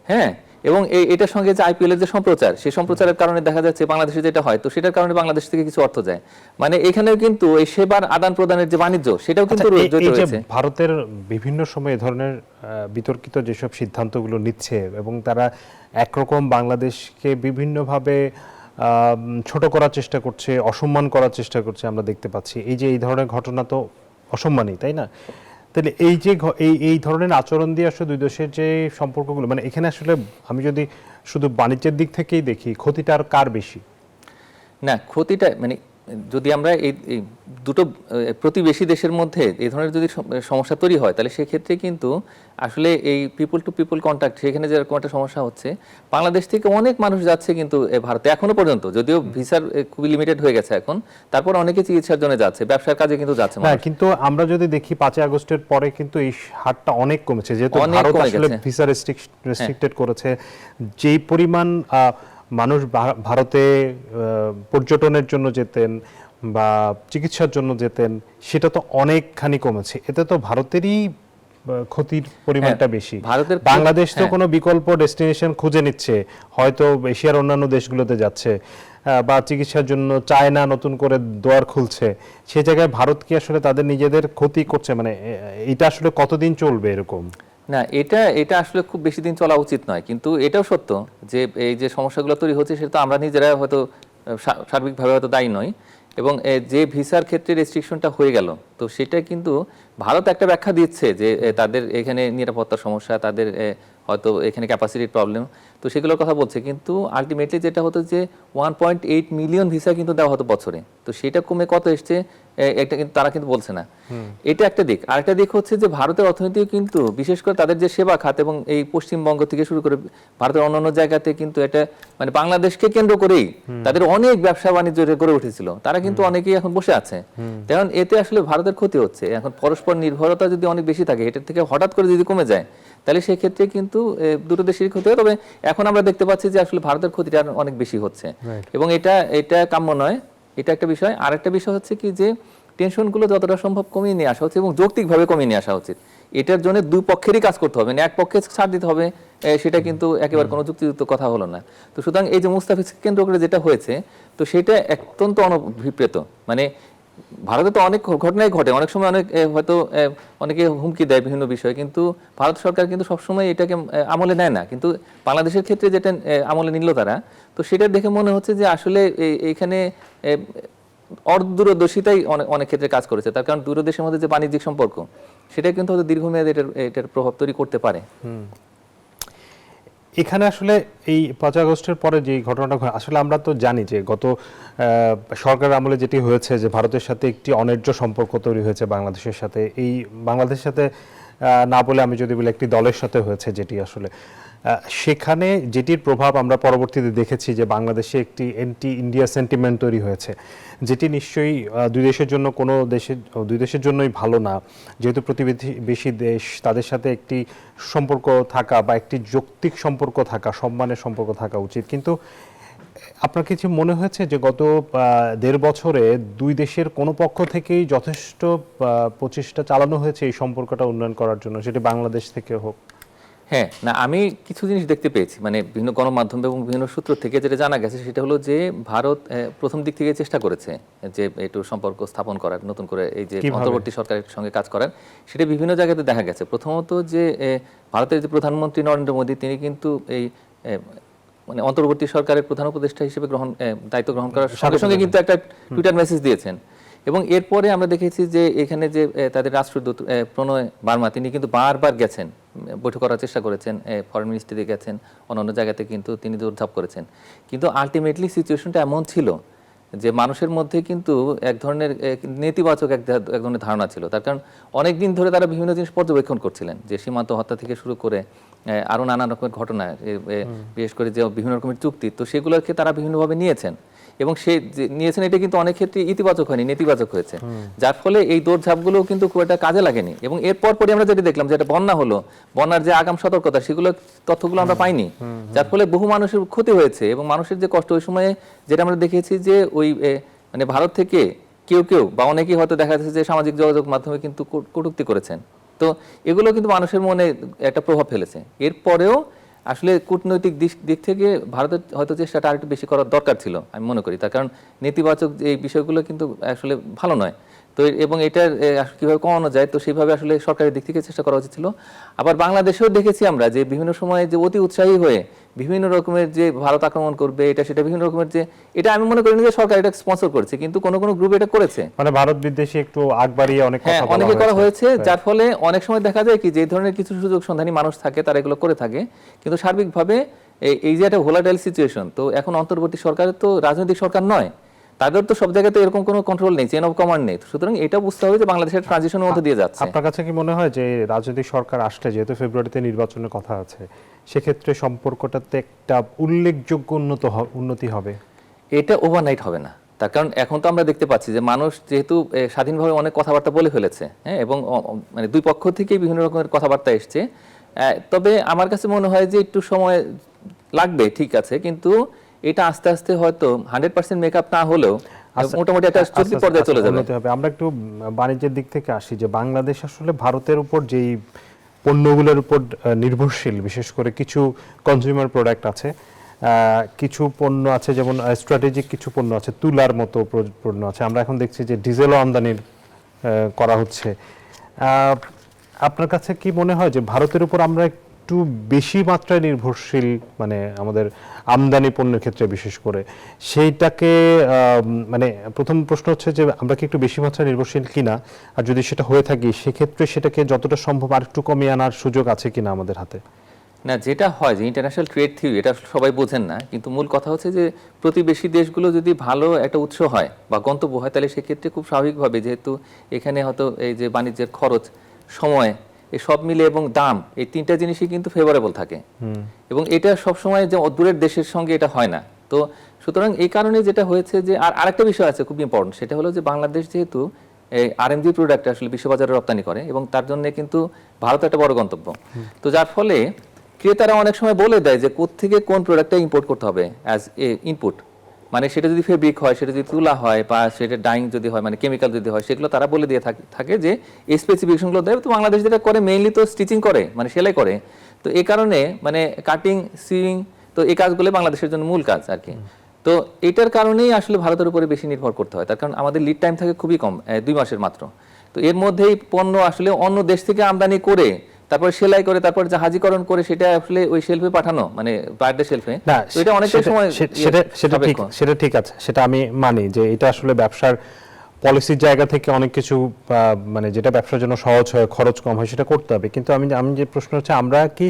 হ্যাঁ, এবং এটার সঙ্গে যে আইপিএল এর যে সম্প্রচার, সেই সম্প্রচারের কারণে দেখা যাচ্ছে বাংলাদেশে যেটা হয়, তো সেটার কারণে বাংলাদেশ থেকে কিছু অর্থ যায়, মানে এখানেও কিন্তু এই সেবার আদান প্রদানের যে বাণিজ্য সেটাও কিন্তু রয়েছে। ভারতের বিভিন্ন সময় এই ধরনের বিতর্কিত যেসব সিদ্ধান্তগুলো নিচ্ছে এবং তারা একরকম বাংলাদেশকে বিভিন্নভাবে ছোট করার চেষ্টা করছে, অসম্মান করার চেষ্টা করছে, আমরা দেখতে পাচ্ছি। এই ধরনের ঘটনা তো অসম্মানই, তাই না? তাহলে এই যে এই ধরনের আচরণ দিয়ে আসলে দুই দেশের যে সম্পর্কগুলো, মানে এখানে আসলে আমি যদি শুধু বাণিজ্যের দিক থেকেই দেখি, ক্ষতিটা আর কার বেশি? না, ক্ষতিটা মানে যদি আমরা এই দুটো প্রতিবেশী দেশের মধ্যে এই ধরনের যদি সমস্যা তৈরি হয়, তাহলে সেক্ষেত্রে কিন্তু আসলে এই পিপল টু পিপল কন্ট্যাক্ট, সেখানে যেরকম একটা সমস্যা হচ্ছে, বাংলাদেশ থেকে অনেক মানুষ যাচ্ছে কিন্তু ভারতে এখনো পর্যন্ত, যদিও ভিসার খুবই লিমিটেড হয়ে গেছে এখন, তারপর অনেকে চিকিৎসার জন্য যাচ্ছে, ব্যবসার কাজে কিন্তু যাচ্ছে। হ্যাঁ, কিন্তু আমরা যদি দেখি 5 আগস্টের পরে কিন্তু এই হারটা অনেক কমেছে, যেহেতু ভারত আসলে ভিসা রেস্ট্রিক্টেড করেছে। যেই পরিমাণ মানুষ ভারতে পর্যটনের জন্য যেতেন বা চিকিৎসার জন্য যেতেন, সেটা তো অনেকখানি কমেছে। এতে তো ভারতেরই ক্ষতির পরিমাণটা বেশি। বাংলাদেশ তো কোনো বিকল্প ডেস্টিনেশন খুঁজে নিচ্ছে, হয়তো এশিয়ার অন্যান্য দেশগুলোতে যাচ্ছে বা চিকিৎসার জন্য চায়না নতুন করে দুয়ার খুলছে, সে জায়গায় ভারত কি আসলে তাদের নিজেদের ক্ষতি করছে? মানে এটা আসলে কতদিন চলবে এরকম? না, এটা আসলে খুব বেশি দিন চলা উচিত নয়, কিন্তু এটাও সত্য যে এই যে সমস্যাগুলো তৈরি হচ্ছে সেটা তো আমরা নিজেরা হয়তো সার্বিকভাবে হয়তো দায়ী নয়। এবং যে ভিসার ক্ষেত্রে রেস্ট্রিকশনটা হয়ে গেল, তো সেটা কিন্তু ভারত একটা ব্যাখ্যা দিচ্ছে যে তাদের এখানে নিরাপত্তার সমস্যা, তাদের হয়তো এখানে ক্যাপাসিটির প্রবলেম, তো সেগুলোর কথা বলছে। কিন্তু আলটিমেটলি যেটা হতো যে 1.8 মিলিয়ন ভিসা কিন্তু দেওয়া হতো বছরে, তো সেটা কমে কত এসছে একটা কিন্তু তারা কিন্তু বলছে না। এটা একটা দিক। আরেকটা দিক হচ্ছে যে ভারতের অর্থনীতি কিন্তু বিশেষ করে তাদের যে সেবা খাত এবং এই পশ্চিমবঙ্গ থেকে শুরু করে ভারতের অন্যান্য জায়গাতে কিন্তু এটা মানে বাংলাদেশকে কেন্দ্র করেই তাদের অনেক ব্যবসা বাণিজ্য গড়ে উঠেছিল, তারা কিন্তু অনেকেই এখন বসে আছে। কারণ এতে আসলে ভারতের ক্ষতি হচ্ছে। এখন পরস্পর নির্ভরতা যদি অনেক বেশি থাকে, এটার থেকে হঠাৎ করে যদি কমে যায়, তাহলে সেক্ষেত্রে কিন্তু দুটো দেশেরই ক্ষতি হয়। তবে এখন আমরা দেখতে পাচ্ছি যে আসলে ভারতের ক্ষতিটা অনেক বেশি হচ্ছে এবং এটা কাম্য নয়, এটা একটা বিষয়। আর একটা বিষয় হচ্ছে কি যে টেনশনগুলো যতটা সম্ভব কমিয়ে নিয়ে আসা হচ্ছে এবং যৌক্তিকভাবে কমিয়ে নিয়ে আসা উচিত। এটার জন্য দুই পক্ষেরই কাজ করতে হবে, না এক পক্ষে ছাড় দিতে হবে, সেটা কিন্তু একেবারে কোনো যুক্তিযুক্ত কথা হলো না। তো সুতরাং এই যে মুস্তাফিজকে কেন্দ্র করে যেটা হয়েছে, তো সেটা অত্যন্ত অনভিপ্রেত। মানে ভারতে তো অনেক ঘটনাই ঘটে, অনেক সময় অনেক হয়তো অনেকে হুমকি দেয় বিভিন্ন বিষয়ে, কিন্তু ভারত সরকার কিন্তু সবসময় এটাকে আমলে নেয় না। কিন্তু বাংলাদেশের ক্ষেত্রে যেটা আমলে নিল তারা, তো সেটা দেখে মনে হচ্ছে যে আসলে এইখানে অদূরদর্শিতাই অনেক ক্ষেত্রে কাজ করেছে। তার কারণ দুটো দেশের মধ্যে যে বাণিজ্যিক সম্পর্ক, সেটা কিন্তু হয়তো দীর্ঘমেয়াদে এটার প্রভাব তৈরি করতে পারে। এখানে আসলে এই 5 আগস্টের পরে যে ঘটনাটা আসলে আমরা তো জানি যে গত সরকার আমলে যেটি হয়েছে যে ভারতের সাথে একটি অন্যায্য সম্পর্ক তৈরি হয়েছে বাংলাদেশের সাথে, এই বাংলাদেশের সাথে না বলে আমি যদি বলি একটি দলের সাথে হয়েছে, যেটি আসলে সেখানে যেটির প্রভাব আমরা পরবর্তীতে দেখেছি যে বাংলাদেশে একটি অ্যান্টি ইন্ডিয়া সেন্টিমেন্ট তৈরি হয়েছে, যেটি নিশ্চয়ই দুই দেশের জন্যই ভালো না। যেহেতু প্রতিবেশী দেশ, তাদের সাথে একটি সম্পর্ক থাকা বা একটি যৌক্তিক সম্পর্ক থাকা, সম্মানের সম্পর্ক থাকা উচিত। কিন্তু আপনার কিছু মনে হয়েছে যে গত 1.5 বছরে দুই দেশের কোনো পক্ষ থেকেই যথেষ্ট প্রচেষ্টা চালানো হয়েছে এই সম্পর্কটা উন্নয়ন করার জন্য, সেটি বাংলাদেশ থেকে হোক? হ্যাঁ, না, আমি কিছু জিনিস দেখতে পেয়েছি, মানে বিভিন্ন গণমাধ্যম এবং বিভিন্ন সূত্র থেকে যেটা জানা গেছে সেটা হলো যে ভারত প্রথম দিক থেকে চেষ্টা করেছে যে একটু সম্পর্ক স্থাপন করার, নতুন করে এই যে অন্তর্বর্তী সরকারের সঙ্গে কাজ করার, সেটা বিভিন্ন জায়গাতে দেখা গেছে। প্রথমত যে ভারতের যে প্রধানমন্ত্রী নরেন্দ্র মোদী, তিনি কিন্তু এই মানে অন্তর্বর্তী সরকারের প্রধান উপদেষ্টা হিসেবে দায়িত্ব গ্রহণ করার সঙ্গে সঙ্গে কিন্তু একটা টুইটার মেসেজ দিয়েছেন। এবং এরপরে আমরা দেখেছি যে এখানে যে তাদের রাষ্ট্রদূত প্রণয় বার্মা, তিনি কিন্তু বারবার গেছেন, বৈঠক করার চেষ্টা করেছেন, ফরেন মিনিস্ট্রিতে গেছেন, অন্যান্য জায়গাতে কিন্তু তিনি দৌড়ঝাঁপ করেছেন। কিন্তু আলটিমেটলি সিচুয়েশনটা এমন ছিল যে মানুষের মধ্যে কিন্তু এক ধরনের নেতিবাচক এক ধরনের ধারণা ছিল। তার কারণ অনেক দিন ধরে তারা বিভিন্ন জিনিস পর্যবেক্ষণ করছিলেন, যে সীমান্ত হত্যা থেকে শুরু করে আরও নানা রকমের ঘটনা, বিশেষ করে যে বিভিন্ন রকমের চুক্তি, তো সেগুলোকে তারা বিভিন্নভাবে নিয়েছেন। এবং সে নিয়েছেন, এটা কিন্তু অনেক ক্ষেত্রে ইতিবাচক হয়নি, নেতিবাচক হয়েছে, যার ফলে এই দৌড়ঝাঁপগুলো কিন্তু খুব একটা কাজে লাগেনি। এবং এরপর পরে আমরা যেটা দেখলাম, যেটা বন্যা হলো, বন্যার যে আগাম সতর্কতা, সেগুলো তথ্যগুলো আমরা পাইনি, যার ফলে বহু মানুষের ক্ষতি হয়েছে। এবং মানুষের যে কষ্ট, ওই সময়ে যেটা আমরা দেখেছি যে ওই মানে ভারত থেকে কেউ বা অনেকেই হয়তো দেখা যাচ্ছে যে সামাজিক যোগাযোগ মাধ্যমে কিন্তু কটূক্তি করেছেন। তো এগুলো কিন্তু মানুষের মনে একটা প্রভাব ফেলেছে। এরপরেও আসলে কূটনৈতিক দিক থেকে ভারতের হয়তো চেষ্টাটা আরেকটু বেশি করার দরকার ছিল, আমি মনে করি। তার কারণ নেতিবাচক এই বিষয়গুলো কিন্তু আসলে ভালো নয়। তো এবং এটার কীভাবে কমানো যায়, তো সেইভাবে আসলে সরকারের দিক থেকে চেষ্টা করা উচিত ছিল। আবার বাংলাদেশেও দেখেছি আমরা যে বিভিন্ন সময়ে যে অতি উৎসাহী হয়ে বিভিন্ন রকমের যে ভারত আক্রমণ করবে, এটা সেটা বিভিন্ন রকমের যে, এটা আমি মনে করি না যে সরকার এটা স্পন্সর করেছে, কিন্তু কোনো গ্রুপ এটা করেছে, মানে ভারত বিদ্বেষী একটু আগ বাড়িয়ে অনেকে করা হয়েছে। যার ফলে অনেক সময় দেখা যায় কি যে ধরনের কিছু সুযোগ সন্ধানী মানুষ থাকে, তারা এগুলো করে থাকে। কিন্তু সার্বিকভাবে এই যে একটা ভোলাটাইল সিচুয়েশন, তো এখন অন্তর্বর্তী সরকারের তো রাজনৈতিক সরকার নয়, তাদের তো সব জায়গাতে এরকম কোনো কন্ট্রোল নেই, চেইন অফ কমান্ড নেই। সুতরাং এটা বুঝতে হবে যে বাংলাদেশের ট্রানজিশনের মধ্যে দিয়ে যাচ্ছে। আপনার কাছে কি মনে হয় যে রাজনৈতিক সরকার আসলে, যেহেতু ফেব্রুয়ারিতে নির্বাচনের কথা আছে, সেক্ষেত্রে সম্পর্কটাতে একটা উল্লেখযোগ্য উন্নতি হবে? এটা ওভারনাইট হবে না। তার কারণ এখন তো আমরা দেখতে পাচ্ছি যে মানুষ যেহেতু স্বাধীনভাবে অনেক কথাবার্তা বলে ফেলেছে, হ্যাঁ, এবং মানে দুই পক্ষ থেকেই বিভিন্ন রকমের কথাবার্তা এসছে। তবে আমার কাছে মনে হয় যে একটু সময় লাগবে, ঠিক আছে, কিন্তু এটা আস্তে আস্তে হয়তো 100% মেকআপ না হলেও মোটামুটি একটা চলতি পর্যায়ে চলে যাবে। আমরা একটু বাণিজ্যের দিক থেকে আসি, যে বাংলাদেশ আসলে ভারতের উপর যেই পণ্যগুলোর উপর নির্ভরশীল, বিশেষ করে কিছু কনজিউমার প্রোডাক্ট আছে, কিছু পণ্য আছে, যেমন স্ট্র্যাটেজিক কিছু পণ্য আছে, তুলার মতো পণ্য আছে। আমরা এখন দেখছি যে ডিজেলও আমদানি করা হচ্ছে। আপনার কাছে কি মনে হয় যে ভারতের উপর আমরা একটু বেশি মাত্রায় নির্ভরশীল, মানে আমাদের আমদানি পণ্যের ক্ষেত্রে বিশেষ করে, সেইটাকে মানে প্রথম প্রশ্ন হচ্ছে যে আমরা কি একটু বেশি মাত্রায় নির্ভরশীল কিনা, আর যদি সেটা হয়ে থাকি সেক্ষেত্রে সেটাকে যতটা সম্ভব আর একটু কমিয়ে আনার সুযোগ আছে কিনা আমাদের হাতে? না, যেটা হয় যে ইন্টারন্যাশনাল ট্রেড থিওরি, এটা সবাই বোঝেন না, কিন্তু মূল কথা হচ্ছে যে প্রতিবেশী দেশগুলো যদি ভালো একটা উৎস হয় বা গন্তব্য হয়, তাহলে সেক্ষেত্রে খুব স্বাভাবিকভাবে, যেহেতু এখানে হয়তো এই যে বাণিজ্যের খরচ, সময়, এই সব মিলে এবং দাম, এই তিনটা জিনিসই কিন্তু ফেভারেবল থাকে। এবং এটা সবসময় যে দূরের দেশের সঙ্গে এটা হয় না। তো সুতরাং এই কারণে যেটা হয়েছে যে, আর আরেকটা বিষয় আছে খুব ইম্পর্টেন্ট, সেটা হলো যে বাংলাদেশ যেহেতু এই RMG প্রোডাক্ট আসলে বিশ্ববাজারে রপ্তানি করে, এবং তার জন্য কিন্তু ভারত একটা বড় গন্তব্য। তো যার ফলে ক্রেতারা অনেক সময় বলে দেয় যে কোত্থেকে কোন প্রোডাক্টটা ইম্পোর্ট করতে হবে অ্যাজ এ ইনপুট, মানে সেটা যদি ফেব্রিক হয়, সেটা যদি তুলা হয়, বা সেটা ডাইং যদি হয়, মানে কেমিক্যাল যদি হয়, সেগুলো তারা বলে দিয়ে থাকে যে এই স্পেসিফিকেশনগুলো দেয়। তো বাংলাদেশ যেটা করে মেইনলি তো স্টিচিং করে, মানে সেলাই করে। তো এই কারণে মানে কাটিং, সুইং, তো এই কাজগুলো বাংলাদেশের জন্য মূল কাজ আর কি। তো এটার কারণেই আসলে ভারতের উপরে বেশি নির্ভর করতে হয়, তার কারণ আমাদের লিড টাইম থাকে খুবই কম, 2 মাসের মাত্র। তো এর মধ্যেই পণ্য আসলে অন্য দেশ থেকে আমদানি করে তারপর সেলাই করে তারপর জাহাজীকরণ করে সেটা আসলে ওই শেলফে পাঠানো, মানে বায়ারদের শেলফে, না তো এটা অনেকটা সময় সেটা ঠিক আছে, সেটা আমি মানি যে এটা আসলে ব্যবসার পলিসির জায়গা থেকে অনেক কিছু মানে যেটা ব্যবসার জন্য সহজ হয়, খরচ কম হয়, সেটা করতে হবে। কিন্তু আমি যে প্রশ্ন হচ্ছে, আমরা কি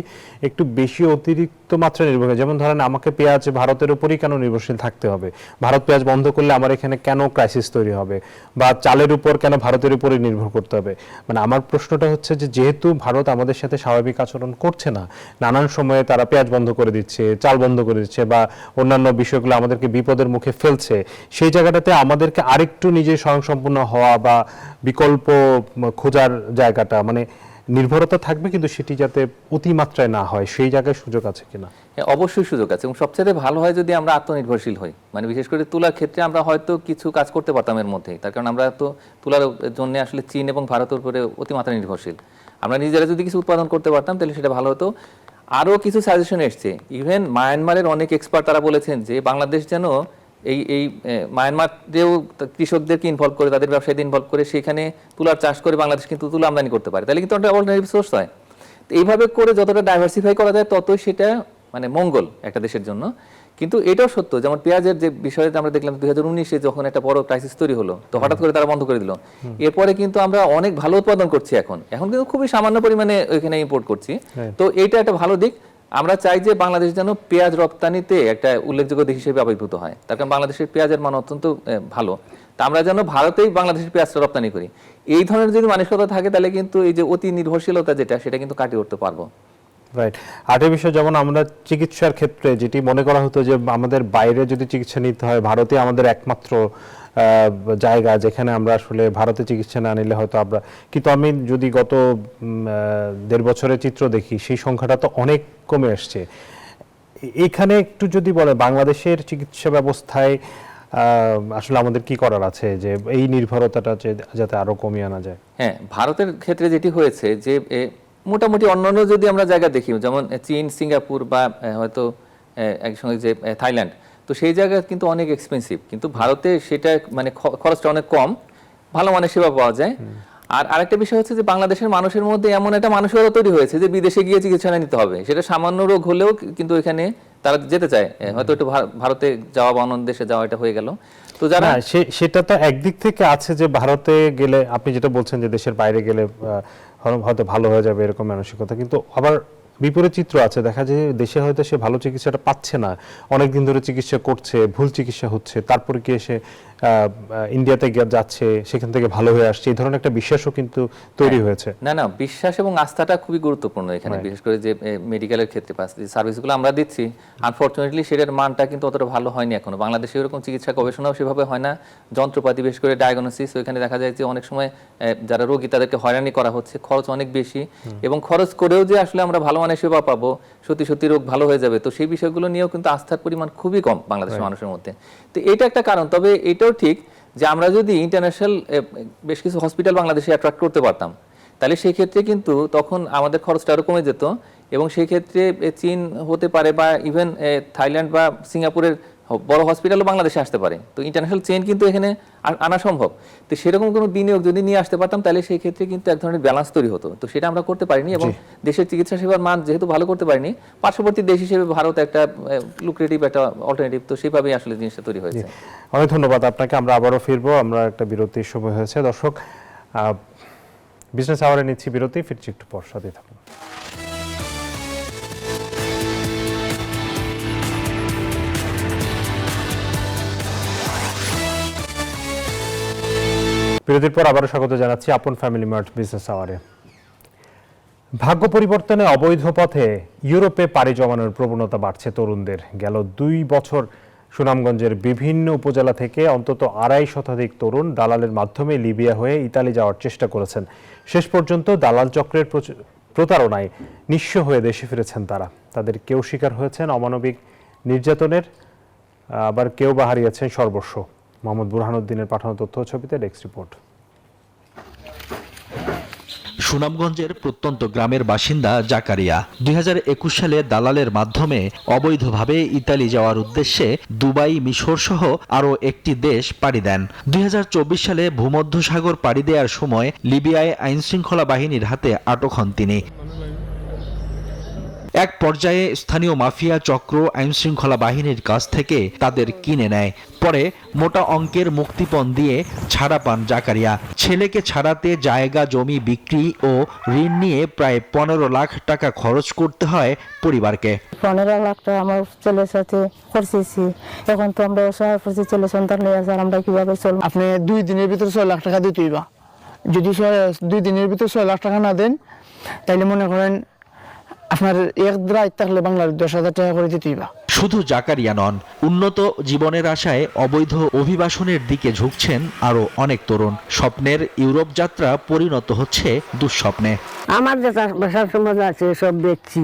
একটু বেশি অতিরিক্ত মাত্রায় নির্ভরশীল? যেমন ধরেন, আমাকে পেঁয়াজ ভারতের উপরই কেন নির্ভরশীল থাকতে হবে? ভারত পেঁয়াজ বন্ধ করলে আমার এখানে কেন ক্রাইসিস তৈরি হবে? বা চালের উপর কেন ভারতের উপরই নির্ভর করতে হবে? মানে আমার প্রশ্নটা হচ্ছে যে যেহেতু ভারত আমাদের সাথে স্বাভাবিক আচরণ করছে না, নানান সময়ে তারা পেঁয়াজ বন্ধ করে দিচ্ছে, চাল বন্ধ করে দিচ্ছে, বা অন্যান্য বিষয়গুলো আমাদেরকে বিপদের মুখে ফেলছে, সেই জায়গাটাতে আমাদেরকে আরেকটু নিজে স্বয়ংসম্পূর্ণ হওয়া বা বিকল্প খোঁজার জায়গাটা, মানে নির্ভরতা থাকবে কিন্তু সেটি যাতে অতিমাত্রায় না হয়, সেই জায়গায় সুযোগ আছে কিনা? অবশ্যই সুযোগ আছে, এবং সবচেয়ে ভালো হয় যদি আমরা আত্মনির্ভরশীল হই। মানে বিশেষ করে তুলার ক্ষেত্রে আমরা হয়তো কিছু কাজ করতে পারতাম এর মধ্যেই, তার কারণ আমরা তো তুলার জন্য আসলে চীন এবং ভারতের উপরে অতিমাত্রা নির্ভরশীল। আমরা নিজেরা যদি কিছু উৎপাদন করতে পারতাম তাহলে সেটা ভালো হতো। আরও কিছু সাজেশন এসছে, ইভেন মায়ানমারের অনেক এক্সপার্ট তারা বলেছেন যে বাংলাদেশ যেন এই মায়ানমারেও কৃষকদেরকে ইনভলভ করে, তাদের ব্যবসায়ীদের ইনভলভ করে সেখানে তুলার চাষ করে বাংলাদেশ কিন্তু তুলা আমদানি করতে পারে, তাহলে কিন্তু একটা অল্টারনেটিভ সোর্স হয়। তো এইভাবে করে যতটা ডাইভার্সিফাই করা যায় ততই সেটা মানে মঙ্গল একটা দেশের জন্য। কিন্তু এটাও সত্য, যেমন পেঁয়াজের যে বিষয়টা আমরা দেখলাম 2019-এ যখন একটা বড় ক্রাইসিস তৈরি হলো, তো হঠাৎ করে তারা বন্ধ করে দিল। এরপরে কিন্তু আমরা অনেক ভালো উৎপাদন করছি, এখন কিন্তু খুবই সামান্য পরিমাণে ওইখানে ইম্পোর্ট করছি। তো এটা একটা ভালো দিক। আমরা চাই যে বাংলাদেশ যেন পেঁয়াজ রপ্তানিতে একটা উল্লেখযোগ্য দেশ হিসেবে আবির্ভূত হয়, তার কারণ বাংলাদেশের পেঁয়াজের মান অত্যন্ত ভালো। তা আমরা যেন ভারতেই বাংলাদেশের পেঁয়াজটা রপ্তানি করি, এই ধরনের যদি মানসিকতা থাকে তাহলে কিন্তু এই যে অতি নির্ভরশীলতা সেটা কিন্তু কাটিয়ে উঠতে পারবো। রাইট। আরেকটা বিষয়, যেমন আমরা চিকিৎসার ক্ষেত্রে যেটি মনে করা হতো যে আমাদের বাইরে যদি চিকিৎসা নিতে হয়, ভারতে আমাদের একমাত্র জায়গা যেখানে আমরা আসলে ভারতে চিকিৎসা না নিলে হয়তো আমরা, কিন্তু আমি যদি গত 1.5 বছরের চিত্র দেখি, সেই সংখ্যাটা তো অনেক কমে আসছে। এখানে একটু যদি বলে বাংলাদেশের চিকিৎসা ব্যবস্থায় আসলে আমাদের কি করার আছে যে এই নির্ভরতাটা যাতে আরো কমিয়ে আনা যায়? হ্যাঁ, ভারতের ক্ষেত্রে যেটি হয়েছে যে মোটামুটি অন্যান্য যদি আমরা জায়গা দেখি, যেমন চীন, সিঙ্গাপুর বা হয়তো একসঙ্গে যে থাইল্যান্ড, তো সেই জায়গা কিন্তু অনেক এক্সপেন্সিভ, কিন্তু ভারতে সেটা মানে খরচটা অনেক কম, ভালো মানের সেবা পাওয়া যায়। আর আরেকটা বিষয় হচ্ছে যে বাংলাদেশের মানুষের মধ্যে এমন একটা মানসিকতা তৈরি হয়েছে যে বিদেশে গিয়ে চিকিৎসা নিতে হবে, সেটা সামান্য রোগ হলেও কিন্তু এখানে তারা যেতে চায়, হয়তো একটু ভারতে যাওয়া বা অন্য দেশে যাওয়া, এটা হয়ে গেল। তো যারা সেটা তো একদিক থেকে আছে যে ভারতে গেলে, আপনি যেটা বলছেন যে দেশের বাইরে গেলে হয়তো ভালো হয়ে যাবে এরকম মানসিকতা, কিন্তু আবার বিপরীত চিত্র আছে, দেখা যায় দেশে হয়তো সে ভালো চিকিৎসাটা পাচ্ছে না, অনেকদিন ধরে চিকিৎসা করছে, ভুল চিকিৎসা হচ্ছে, তারপরে গিয়ে সে ইন্ডিয়াতে যাচ্ছে, সেখান থেকে ভালো হয়ে আসছে, এই ধরনের একটা বিশ্বাসও কিন্তু তৈরি হয়েছে। না, বিশ্বাস এবং আস্থাটা খুবই গুরুত্বপূর্ণ এখানে, বিশেষ করে যে মেডিকেলের ক্ষেত্রে সার্ভিসগুলো আমরা দিচ্ছি, আনফরচুনেটলি সেটার মানটা কিন্তু অতটা ভালো হয়নি এখনো। বাংলাদেশে এরকম চিকিৎসা গবেষণাও সেভাবে হয় না, যন্ত্রপাতি বিশেষ করে ডায়াগনোসিস, ওইখানে দেখা যায় যে অনেক সময় যারা রোগী তাদেরকে হয়রানি করা হচ্ছে, খরচ অনেক বেশি, এবং খরচ করেও যে আসলে আমরা ভালো মানের সেবা পাবো, সত্যি রোগ ভালো হয়ে যাবে, তো সেই বিষয়গুলো নিয়েও কিন্তু আস্থার পরিমাণ খুবই কম বাংলাদেশের মানুষের মধ্যে। তো এটা একটা কারণ। তবে এটাও ঠিক যে আমরা যদি ইন্টারন্যাশনাল বেশ কিছু হসপিটাল বাংলাদেশে অ্যাট্রাক্ট করতে পারতাম, তাহলে সেই ক্ষেত্রে কিন্তু তখন আমাদের খরচটা আরো কমে যেত, এবং সেই ক্ষেত্রে চীন হতে পারে বা ইভেন থাইল্যান্ড বা সিঙ্গাপুরের বড় হসপিটালও বাংলাদেশে আসতে পারে। তো ইন্টারন্যাশনাল চেইন কিন্তু এখানে আনা সম্ভব। তো সেরকম কোনো বিনিয়োগ যদি নিয়ে আসতে পারতাম তাহলে সেই ক্ষেত্রে কিন্তু এক ধরনের ব্যালেন্স তৈরি হতো। তো সেটা আমরা করতে পারিনি, এবং দেশের চিকিৎসা সেবার মান যেহেতু ভালো করতে পারিনি, পার্শ্ববর্তী দেশ হিসেবে ভারত একটা লুক্রেটিভ একটা অল্টারনেটিভ, তো সেইভাবেই আসলে জিনিসটা তৈরি হয়েছে। অনেক ধন্যবাদ আপনাকে। আমরা আবারও ফিরবো, আমরা একটা বিরতির সময় হয়েছে। দর্শক, বিজনেস আওয়ারে নিচ্ছি বিরতি, ফিরছি একটু পর, সাথে থাকুন। বিরতির পর আবারও স্বাগত জানাচ্ছি আপন ফ্যামিলি মার্ট বিজনেস আওয়ারে। ভাগ্য পরিবর্তনে অবৈধ পথে ইউরোপে পাড়ি জমানোর প্রবণতা বাড়ছে তরুণদের। গেল 2 বছর সুনামগঞ্জের বিভিন্ন উপজেলা থেকে অন্তত 250 শতাধিক তরুণ দালালের মাধ্যমে লিবিয়া হয়ে ইতালি যাওয়ার চেষ্টা করেছেন। শেষ পর্যন্ত দালাল চক্রের প্রতারণায় নিঃস্ব হয়ে দেশে ফিরেছেন তারা। তাদের কেউ শিকার হয়েছেন অমানবিক নির্যাতনের, আবার কেউ বা হারিয়েছেন সর্বস্ব। মোহাম্মদ বুরহানুদ্দিনের পাঠানো তথ্য ছবিতে ডেস্ক রিপোর্ট। সুনামগঞ্জের প্রত্যন্ত গ্রামের বাসিন্দা জাকারিয়া 2021 সালে দালালের মাধ্যমে অবৈধভাবে ইতালি যাওয়ার উদ্দেশ্যে দুবাই, মিশর সহ আরও একটি দেশ পাড়ি দেন। 2024 সালে ভূমধ্যসাগর পাড়ি দেওয়ার সময় লিবিয়ায় আইনশৃঙ্খলা বাহিনীর হাতে আটক হন তিনি। এক পর্যায়ে স্থানীয় মাফিয়া চক্র আইনশৃঙ্খলা বাহিনীর কাছ থেকে তাদের কিনে নেয়। পরে মোটা অঙ্কের মুক্তিপণ দিয়ে ছাড়া পান জাকারিয়া। ছেলেকে ছাড়াতে জায়গা জমি বিক্রি ও ঋণ নিয়ে প্রায় 15 লাখ টাকা খরচ করতে হয় পরিবারকে। 15 লাখ টাকা আমার ছেলের সাথে খরচেছি। এখন তো আমরা অসহায় পড়ছি, ছেলে সন্তান নিয়ে আছে, আমরা কিভাবে চলব? আপনি 2 দিনের ভিতরে 6 লাখ টাকা দিতেই বা যদি 2 দিনের ভিতরে 6 লাখ টাকা না দেন, তাইলে মনে করেন আপনার এক রাত থাকলে বাংলার 10,000 টাকা করে দিতেই বা। শুধু জাকারিয়া নন, উন্নত জীবনের আশায় অবৈধ অভিবাসনের দিকে ঝুঁকছেন আরো অনেক তরুণ। স্বপ্নের ইউরোপ যাত্রা পরিণত হচ্ছে দুঃস্বপ্নে। আমার যে ব্যবসার সমাজ আছে সব বেচছি,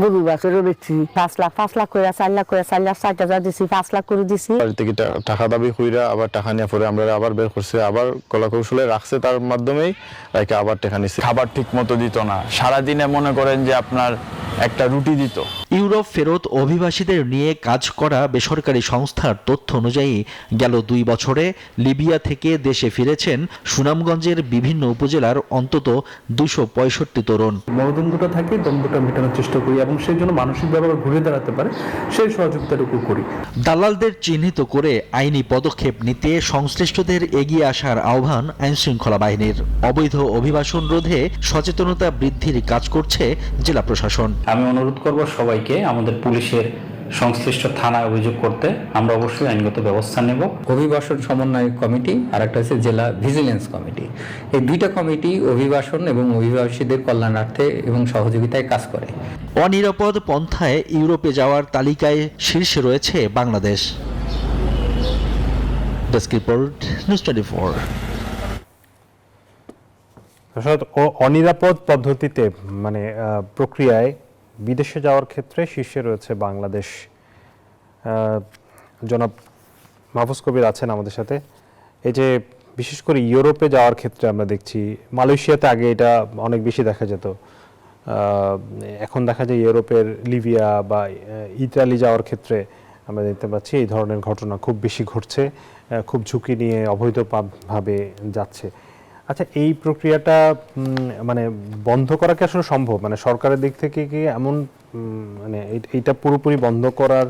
গরু বাছুরও বেচছি। 5 লাখ করে 4 লাখ করে 4 লাখ 60,000 দিছি, 5 লাখ করে দিছি। বাড়ি থেকে টাকা দাবি কইরা আবার টাকা নিয়ে পরে আমরা আবার বের করছে, আবার কলা কৌশলে রাখছে, তার মাধ্যমেই রাইকে আবার টাকা নিচ্ছে। খাবার ঠিক মতো দিত না, সারাদিনে মনে করেন যে আপনার একটা রুটি দিত। ইউরোপ ফেরত অভিবাসীদের নিয়ে কাজ করা বেসরকারি সংস্থার তথ্য অনুযায়ী গেল 2 বছরে লিবিয়া থেকে দেশে ফিরেছেন সুনামগঞ্জের বিভিন্ন উপজেলার অন্তত 265 তরুণ। মনোদ্বন্দ্বটা থাকে, দ্বন্দ্বটা মেটানোর চেষ্টা করি এবং সেই জন্য মানসিকভাবে ঘুরে দাঁড়াতে পারে সেই সহযোগিতাটুকু করি। দালালদের চিহ্নিত করে আইনি পদক্ষেপ নিতে সংশ্লিষ্টদের এগিয়ে আসার আহ্বান আইনশৃঙ্খলা বাহিনীর। অবৈধ অভিবাসন রোধে সচেতনতা বৃদ্ধির কাজ করছে জেলা প্রশাসন। আমি অনুরোধ করব সবাইকে আমাদের পুলিশের সংশ্লিষ্ট থানায় অভিযোগ করতে। আমরা অবশ্যই আইনগত ব্যবস্থা নেব। অভিবাসন সমন্বয় কমিটি আর একটা হচ্ছে জেলা ভিজিলেন্স কমিটি, এই 2টা কমিটি অভিবাসন এবং অভিবাসীদের কল্যাণার্থে এবং সহযোগিতায় কাজ করে। অনিরাপদ পন্থায় ইউরোপে যাওয়ার তালিকায় শীর্ষে রয়েছে বাংলাদেশ। Desk report, news 24। অনিরাপদ পদ্ধতিতে মানে প্রক্রিয়ায় বিদেশে যাওয়ার ক্ষেত্রে শীর্ষে রয়েছে বাংলাদেশ। জনাব মাহফুজ কবির আছেন আমাদের সাথে। এই যে বিশেষ করে ইউরোপে যাওয়ার ক্ষেত্রে আমরা দেখছি, মালয়েশিয়াতে আগে এটা অনেক বেশি দেখা যেত, এখন দেখা যায় ইউরোপের লিবিয়া বা ইতালি যাওয়ার ক্ষেত্রে আমরা দেখতে পাচ্ছি এই ধরনের ঘটনা খুব বেশি ঘটছে, খুব ঝুঁকি নিয়ে অবৈধভাবে যাচ্ছে। আচ্ছা, এই প্রক্রিয়াটা মানে বন্ধ করা কি আসলে সম্ভব? মানে সরকারের দিক থেকে কি এমন মানে এইটা পুরোপুরি বন্ধ করার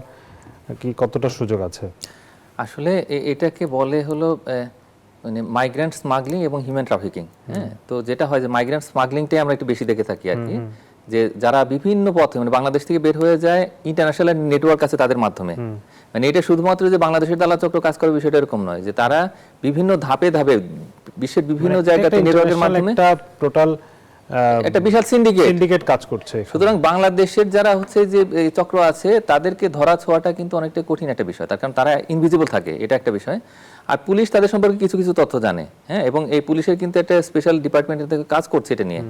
কি কতটা সুযোগ আছে? আসলে এটাকে বলে হলো মানে মাইগ্রেন্ট স্মাগলিং এবং হিউম্যান ট্রাফিকিং। হ্যাঁ, তো যেটা হয় যে মাইগ্রেন্ট স্মাগলিংটাই আমরা একটু বেশি দেখে থাকি আর কি, যে যারা বিভিন্ন পথে মানে বাংলাদেশ থেকে বের হয়ে যায়, ইন্টারন্যাশনাল নেটওয়ার্ক আছে তাদের মাধ্যমে। মানে এটা শুধুমাত্র যে বাংলাদেশের দালাল চক্র কাজ করে বিষয়টা এরকম নয়, যে তারা বিভিন্ন ধাপে ধাপে বিশ্বের বিভিন্ন জায়গাতে নেটওয়ার্কের মাধ্যমে একটা টোটাল একটা বিশাল সিন্ডিকেট কাজ করছে। সুতরাং বাংলাদেশের যারা হচ্ছে যে চক্র আছে তাদেরকে ধরা ছোঁয়াটা কিন্তু অনেকটা কঠিন একটা বিষয়, তার কারণ তারা ইনভিজিবল থাকে, এটা একটা বিষয়। আর পুলিশ তাদের সম্পর্কে কিছু কিছু তথ্য জানে, হ্যাঁ, এবং এই পুলিশের কিন্তু একটা স্পেশাল ডিপার্টমেন্টের থেকে কাজ করছে এটা নিয়ে,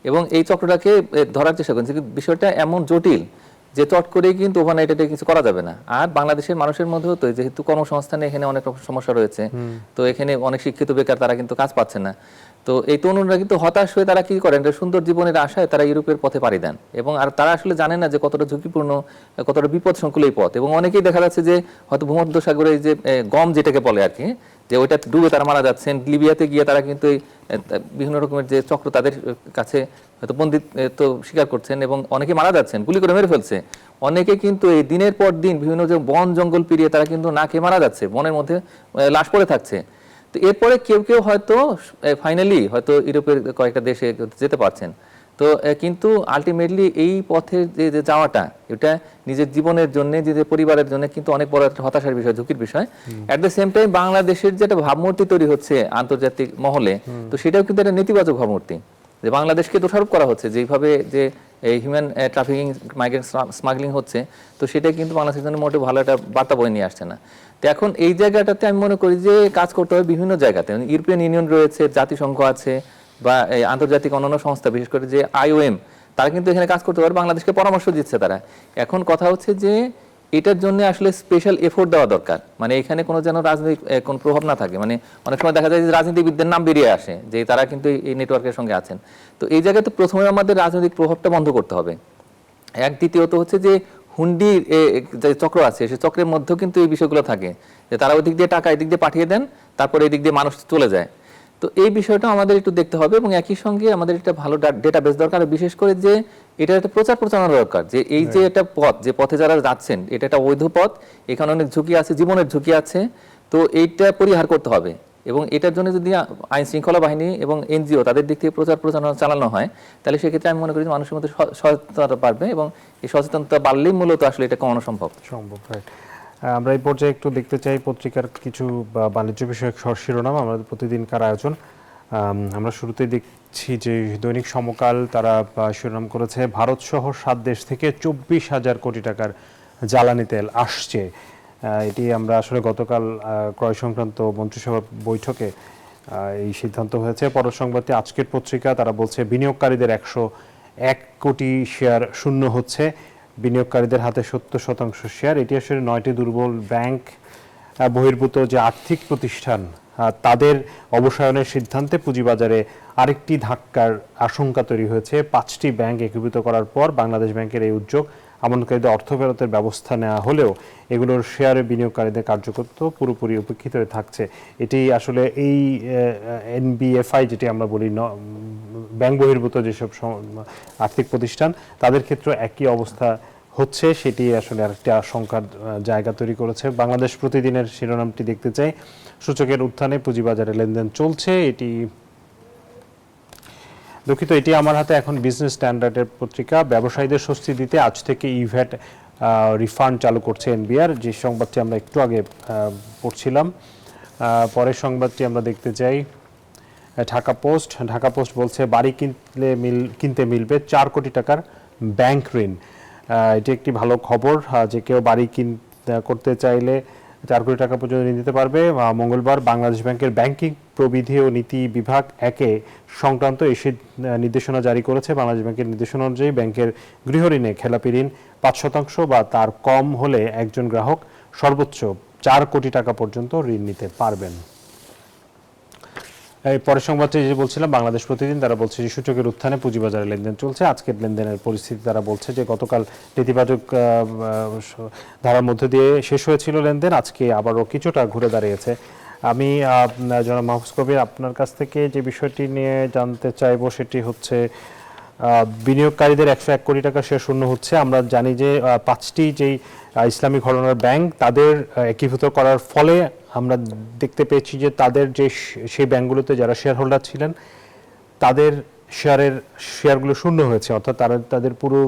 এবং এই চক্রটাকে ধরার চেষ্টা করছে। বিষয়টা এমন জটিল যে চট করেই কিন্তু ওভারনাইট এটা কিছু করা যাবে না। আর বাংলাদেশের মানুষের মধ্যেও তো যেহেতু কর্মসংস্থানে এখানে অনেক রকম সমস্যা রয়েছে, তো এখানে অনেক শিক্ষিত বেকার, তারা কিন্তু কাজ পাচ্ছে না। তো এই তরুণরা কিন্তু হতাশ হয়ে তারা কি করেন, সুন্দর জীবনের আশায় তারা ইউরোপের পথে পাড়ি দেন, এবং আর তারা আসলে জানে না যে কতটা ঝুঁকিপূর্ণ, কতটা বিপদ সংকুল এই পথ। এবং অনেকেই দেখা যাচ্ছে যে হয়তো ভূমধ্যসাগরে যে গম যেটাকে বলে আর কি, যে ওইটা ডুবে তারা মারা যাচ্ছেন। লিবিয়াতে গিয়ে তারা কিন্তু বিভিন্ন রকমের যে চক্র তাদের কাছে হয়তো বন্দিত তো স্বীকার করছেন, এবং অনেকে মারা যাচ্ছেন, গুলি করে মেরে ফেলছে। অনেকে কিন্তু এই দিনের পর দিন বিভিন্ন যে বন জঙ্গল পেরিয়ে তারা কিন্তু না খেয়ে মারা যাচ্ছে, বনের মধ্যে লাশ পড়ে থাকছে। তো এরপরে কেউ কেউ হয়তো ফাইনালি হয়তো ইউরোপের কয়েকটা দেশে যেতে পারছেন। তো কিন্তু আলটিমেটলি এই পথে যে যাওয়াটা, এটা নিজের জীবনের জন্য, নিজের পরিবারের জন্য কিন্তু অনেক বড় একটা হতাশার বিষয়, ঝুঁকির বিষয়। অ্যাট দ্য সেম টাইম বাংলাদেশের যেটা ভাবমূর্তি তৈরি হচ্ছে আন্তর্জাতিক মহলে, তো সেটাও কিন্তু একটা নেতিবাচক ভাবমূর্তি, যে বাংলাদেশকে দোষারোপ করা হচ্ছে যেভাবে যে এই হিউম্যান ট্রাফিকিং, মাইগ্রেন্ট স্মাগলিং হচ্ছে, তো সেটা কিন্তু বাংলাদেশের জন্য মোটেও ভালো একটা বার্তা বয়ে নিয়ে আসছে না। তো এখন এই জায়গাটাতে আমি মনে করি যে কাজ করতে হবে বিভিন্ন জায়গাতে। ইউরোপিয়ান ইউনিয়ন রয়েছে, জাতিসংঘ আছে, বা আন্তর্জাতিক অন্যান্য সংস্থা, বিশেষ করে যে IOM, তারা কিন্তু এখানে কাজ করতে পারে, বাংলাদেশকে পরামর্শ দিচ্ছে তারা। এখন কথা হচ্ছে যে এটার জন্য আসলে স্পেশাল এফোর্ট দেওয়া দরকার, মানে এখানে কোনো যেন রাজনৈতিক কোনো প্রভাব না থাকে। মানে অনেক সময় দেখা যায় যে রাজনীতিবিদদের নাম বেরিয়ে আসে যে তারা কিন্তু এই নেটওয়ার্কের সঙ্গে আছেন। তো এই জায়গায় তো প্রথমে আমাদের রাজনৈতিক প্রভাবটা বন্ধ করতে হবে। দ্বিতীয়ত হচ্ছে যে হুন্ডির যে চক্র আছে সেই চক্রের মধ্যেও কিন্তু এই বিষয়গুলো থাকে যে তারা ওই দিক দিয়ে টাকা এদিক দিয়ে পাঠিয়ে দেন, তারপরে এই দিক দিয়ে মানুষ চলে যায়। তো এই বিষয়টা আমাদের একটু দেখতে হবে এবং একই সঙ্গে আমাদের একটা ভালো ডেটাবেস দরকার, বিশেষ করে যে এটা একটা প্রচার প্রচারণা দরকার যে এই যে একটা পথ, যে পথে যারা যাচ্ছেন এটা একটা অবৈধ পথ, এখানে অনেক ঝুঁকি আছে, জীবনের ঝুঁকি আছে, তো এইটা পরিহার করতে হবে। এবং এটার জন্য যদি আইন শৃঙ্খলা বাহিনী এবং এনজিও তাদের দিক থেকে প্রচার প্রচারণা চালানো হয়, তাহলে সেক্ষেত্রে আমি মনে করি যে মানুষের মধ্যে সচেতনতা বাড়বে এবং এই সচেতনতা বাড়লেই মূলত আসলে এটা কমানো সম্ভব। আমরা এই পর্যায়ে একটু দেখতে চাই পত্রিকার কিছু বাণিজ্য বিষয়ক শিরোনাম, আমাদের প্রতিদিনকার আয়োজন। আমরা শুরুতেই দেখছি যে দৈনিক সমকাল তারা শিরোনাম করেছে ভারত সহ 7 দেশ থেকে 24,000 কোটি টাকার জ্বালানি তেল আসছে। এটি আমরা আসলে গতকাল ক্রয় সংক্রান্ত মন্ত্রিসভা বৈঠকে এই সিদ্ধান্ত হয়েছে। পরের সংবাদটি আজকের পত্রিকা, তারা বলছে বিনিয়োগকারীদের 101 কোটি শেয়ার শূন্য হচ্ছে, বিনিয়োগকারীদের হাতে 70% শেয়ার। এটি আসলে 9টি দুর্বল ব্যাংক বহির্ভূত যে আর্থিক প্রতিষ্ঠান তাদের অবসায়নের সিদ্ধান্তে পুঁজিবাজারে আরেকটি ধাক্কার আশঙ্কা তৈরি হয়েছে। 5টি ব্যাংক একীভূত করার পর বাংলাদেশ ব্যাংকের এই উদ্যোগ আমানতকারীদের অর্থ ফেরতের ব্যবস্থা নেওয়া হলেও এগুলোর শেয়ারে বিনিয়োগকারীদের কার্যকর পুরোপুরি উপেক্ষিত হয়ে থাকছে। এটি আসলে এই এনবিএফআই যেটি আমরা বলি ব্যাংক বহির্ভূত যেসব আর্থিক প্রতিষ্ঠান তাদের ক্ষেত্রে একই অবস্থা হচ্ছে, সেটি আসলে আরেকটি আশঙ্কার জায়গা তৈরি করেছে। বাংলাদেশ প্রতিদিনের শিরোনামটি দেখতে চাই, সূচকের উত্থানে পুঁজিবাজারে লেনদেন চলছে। এটি দুঃখিত, এটি আমার হাতে এখন বিজনেস স্ট্যান্ডার্ডের পত্রিকা। ব্যবসায়ীদের স্বস্তি দিতে আজ থেকে ইভ্যাট রিফান্ড চালু করছে এনবিআর, যে সংবাদটি আমরা একটু আগে পড়ছিলাম। পরের সংবাদটি আমরা দেখতে চাই ঢাকা পোস্ট বলছে বাড়ি কিনতে মিলবে 4 কোটি টাকার ব্যাংক ঋণ। এটি একটি ভালো খবর, যে কেউ বাড়ি করতে চাইলে 4 কোটি টাকা পর্যন্ত ঋণ দিতে পারবে। মঙ্গলবার বাংলাদেশ ব্যাংকের ব্যাংকিং প্রবিধি ও নীতি বিভাগ একে সংক্রান্ত এসে নির্দেশনা জারি করেছে। বাংলাদেশ ব্যাংকের নির্দেশনা অনুযায়ী ব্যাংকের গৃহঋণে খেলাপি ঋণ 5% বা তার কম হলে একজন গ্রাহক সর্বোচ্চ 4 কোটি টাকা পর্যন্ত ঋণ নিতে পারবেন। এই পরের সংবাদটি যে বলছিলাম বাংলাদেশ প্রতিদিন, তারা বলছে যে সূচকের উত্থানে পুঁজিবাজারে লেনদেন চলছে। আজকের লেনদেনের পরিস্থিতি তারা বলছে যে গতকাল নেতিবাচক ধারার মধ্যে দিয়ে শেষ হয়েছিল লেনদেন, আজকে আবারও কিছুটা ঘুরে দাঁড়িয়েছে। আমি জনাব মাহফুজ কবির আপনার কাছ থেকে যে বিষয়টি নিয়ে জানতে চাইব সেটি হচ্ছে বিনিয়োগকারীদের 101 কোটি টাকা শেয়ার শূন্য হচ্ছে। আমরা জানি যে 5টি যেই ইসলামী ঘরানার ব্যাংক তাদের একীভূত করার ফলে আমরা দেখতে পেয়েছি যে তাদের যে সেই ব্যাংকগুলোতে যারা শেয়ার হোল্ডার ছিলেন তাদের শেয়ারগুলো শূন্য হয়েছে, অর্থাৎ তাদের পুরো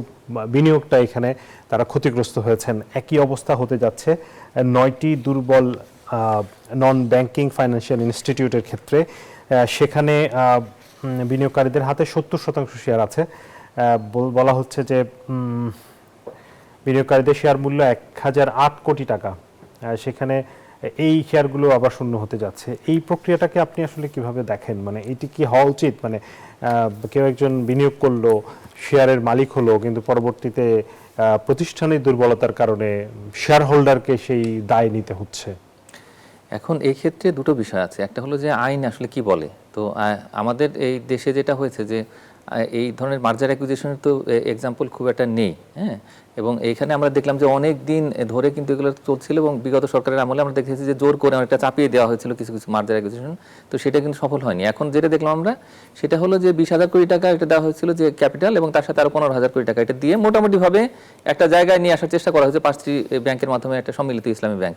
বিনিয়োগটা এখানে তারা ক্ষতিগ্রস্ত হয়েছেন। একই অবস্থা হতে যাচ্ছে 9টি দুর্বল নন ব্যাংকিং ফাইন্যান্সিয়াল ইনস্টিটিউটের ক্ষেত্রে। সেখানে বিনিয়োগকারীদের হাতে 70% শেয়ার আছে। বলা হচ্ছে যে বিনিয়োগকারীদের শেয়ার মূল্য 1008 কোটি টাকা, সেখানে এই শেয়ারগুলো আবার শূন্য হতে যাচ্ছে। এই প্রক্রিয়াটাকে আপনি আসলে কিভাবে দেখেন? মানে এটি কি হওয়া উচিত? মানে কেউ একজন বিনিয়োগ করলো, শেয়ারের মালিক হলো, কিন্তু পরবর্তীতে প্রতিষ্ঠানের দুর্বলতার কারণে শেয়ার হোল্ডারকে সেই দায় নিতে হচ্ছে। এখন এই ক্ষেত্রে দুটো বিষয় আছে, একটা হলো যে আইন আসলে কি বলে। তো আমাদের এই দেশে যেটা হয়েছে যে এই ধরনের মার্জার অ্যাকুইজিশনের তো এক্সাম্পল খুব একটা নেই, হ্যাঁ, এবং এইখানে আমরা দেখলাম যে অনেক দিন ধরে কিন্তু এগুলো চলছিল এবং বিগত সরকারের আমলে আমরা দেখেছি যে জোর করে অনেকটা চাপিয়ে দেওয়া হয়েছিল কিছু কিছু মার্জার অ্যাকুইজিশন, তো সেটা কিন্তু সফল হয়নি। এখন যেটা দেখলাম আমরা সেটা হলো যে 20,000 কোটি টাকা এটা দেওয়া হয়েছিল যে ক্যাপিটাল, এবং তার সাথে আরও 15,000 কোটি টাকা এটা দিয়ে মোটামুটিভাবে একটা জায়গায় নিয়ে আসার চেষ্টা করা হয়েছে 5টি ব্যাংকের মাধ্যমে, একটা সম্মিলিত ইসলামী ব্যাংক।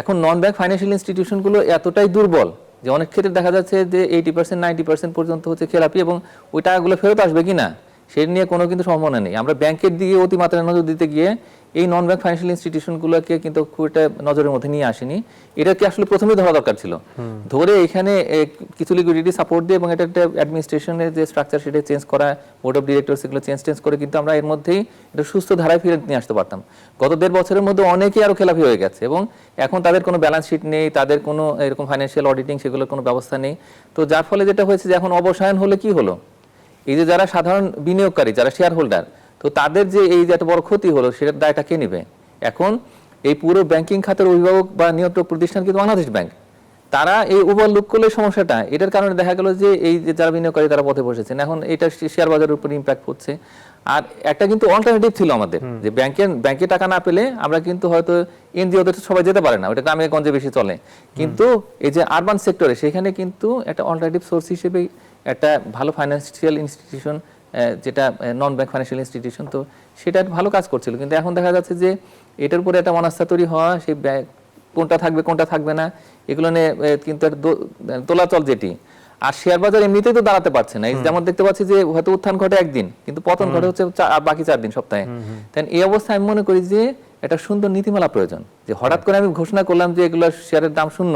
এখন নন ব্যাংক ফাইন্যান্সিয়াল ইনস্টিটিউশনগুলো এতটাই দুর্বল যে অনেক ক্ষেত্রে দেখা যাচ্ছে যে 80% 90% পর্যন্ত হচ্ছে খেলাপি, এবং ওই টাকাগুলো ফেরত আসবে কিনা সেই নিয়ে কোনো কিন্তু সম্ভাবনা নেই। আমরা ব্যাংকের দিকে অতিমাত্রায় নজর দিতে গিয়ে এই নন ব্যাংক ফাইন্যান্সিয়াল ইনস্টিটিউশনগুলোকে কিন্তু খুব একটা নজরের মধ্যে নিয়ে আসেনি। এটাকে আসলে প্রথমেই ধরা দরকার ছিল, ধরে এখানে কিছু লিকুইডিটি সাপোর্ট দিয়ে এবং এটা একটা অ্যাডমিনিস্ট্রেশনের যে স্ট্রাকচার সেটা চেঞ্জ করা, বোর্ড অফ ডিরেক্টরস এগুলো চেঞ্জ করে কিন্তু আমরা এর মধ্যেই এটা সুস্থ ধারায় ফিরে নিয়ে আসতে পারতাম। গত 1.5 বছরের মধ্যে অনেকেই আরও খেলাপি হয়ে গেছে এবং এখন তাদের কোনো ব্যালেন্স শিট নেই, তাদের কোনো এরকম ফাইন্যান্সিয়াল অডিটিং সেগুলোর কোনো ব্যবস্থা নেই। তো যার ফলে যেটা হয়েছে যে এখন অবসায়ন হলে কি হলো, এই যে যারা সাধারণ বিনিয়োগকারী যারা শেয়ার হোল্ডার, তো তাদের যে এই যে এত বড় ক্ষতি হলো সেটার দায়টা কে নেবে? এখন এই পুরো ব্যাংকিং খাতের অভিভাবক বা নিয়ন্ত্রক প্রতিষ্ঠান কিন্তু বাংলাদেশ ব্যাংক। তারা এই ওভারলুক করলে সমস্যাটা, এটার কারণে দেখা গেল যে এই যে যারা বিনিয়োগকারী তারা পথে বসেছেন, এখন এটা শেয়ার বাজারের উপর ইম্প্যাক্ট হচ্ছে। আর একটা কিন্তু অল্টারনেটিভ ছিল আমাদের, যে ব্যাংকে টাকা না পেলে আমরা কিন্তু হয়তো এনজিওতে সবাই যেতে পারে না, ওটা গ্রামে গঞ্জে বেশি চলে, কিন্তু এই যে আরবান সেক্টরে সেখানে কিন্তু একটা অল্টারনেটিভ সোর্স হিসেবে একটা ভালো ফাইন্যান্সিয়াল ইনস্টিটিউশন, যেটা নন ব্যাংক ফাইন্যান্সিয়াল ইনস্টিটিউশন, তো সেটা ভালো কাজ করছিল। কিন্তু এখন দেখা যাচ্ছে যে এটার উপরে একটা মনস্থা তৈরি হওয়া, সেই কোনটা থাকবে কোনটা থাকবে না, এগুলো নিয়ে কিন্তু তোলাচল যেটি। আর শেয়ার বাজার এমনিতেই তো দাঁড়াতে পারছে না, যেমন দেখতে পাচ্ছি যে হয়তো উত্থান ঘটে একদিন, কিন্তু পতন ঘটে হচ্ছে বাকি 4 দিন সপ্তাহে। তাই এই অবস্থায় আমি মনে করি যে একটা সুন্দর নীতিমালা প্রয়োজন, যে হঠাৎ করে আমি ঘোষণা করলাম যে এগুলো শেয়ারের দাম শূন্য,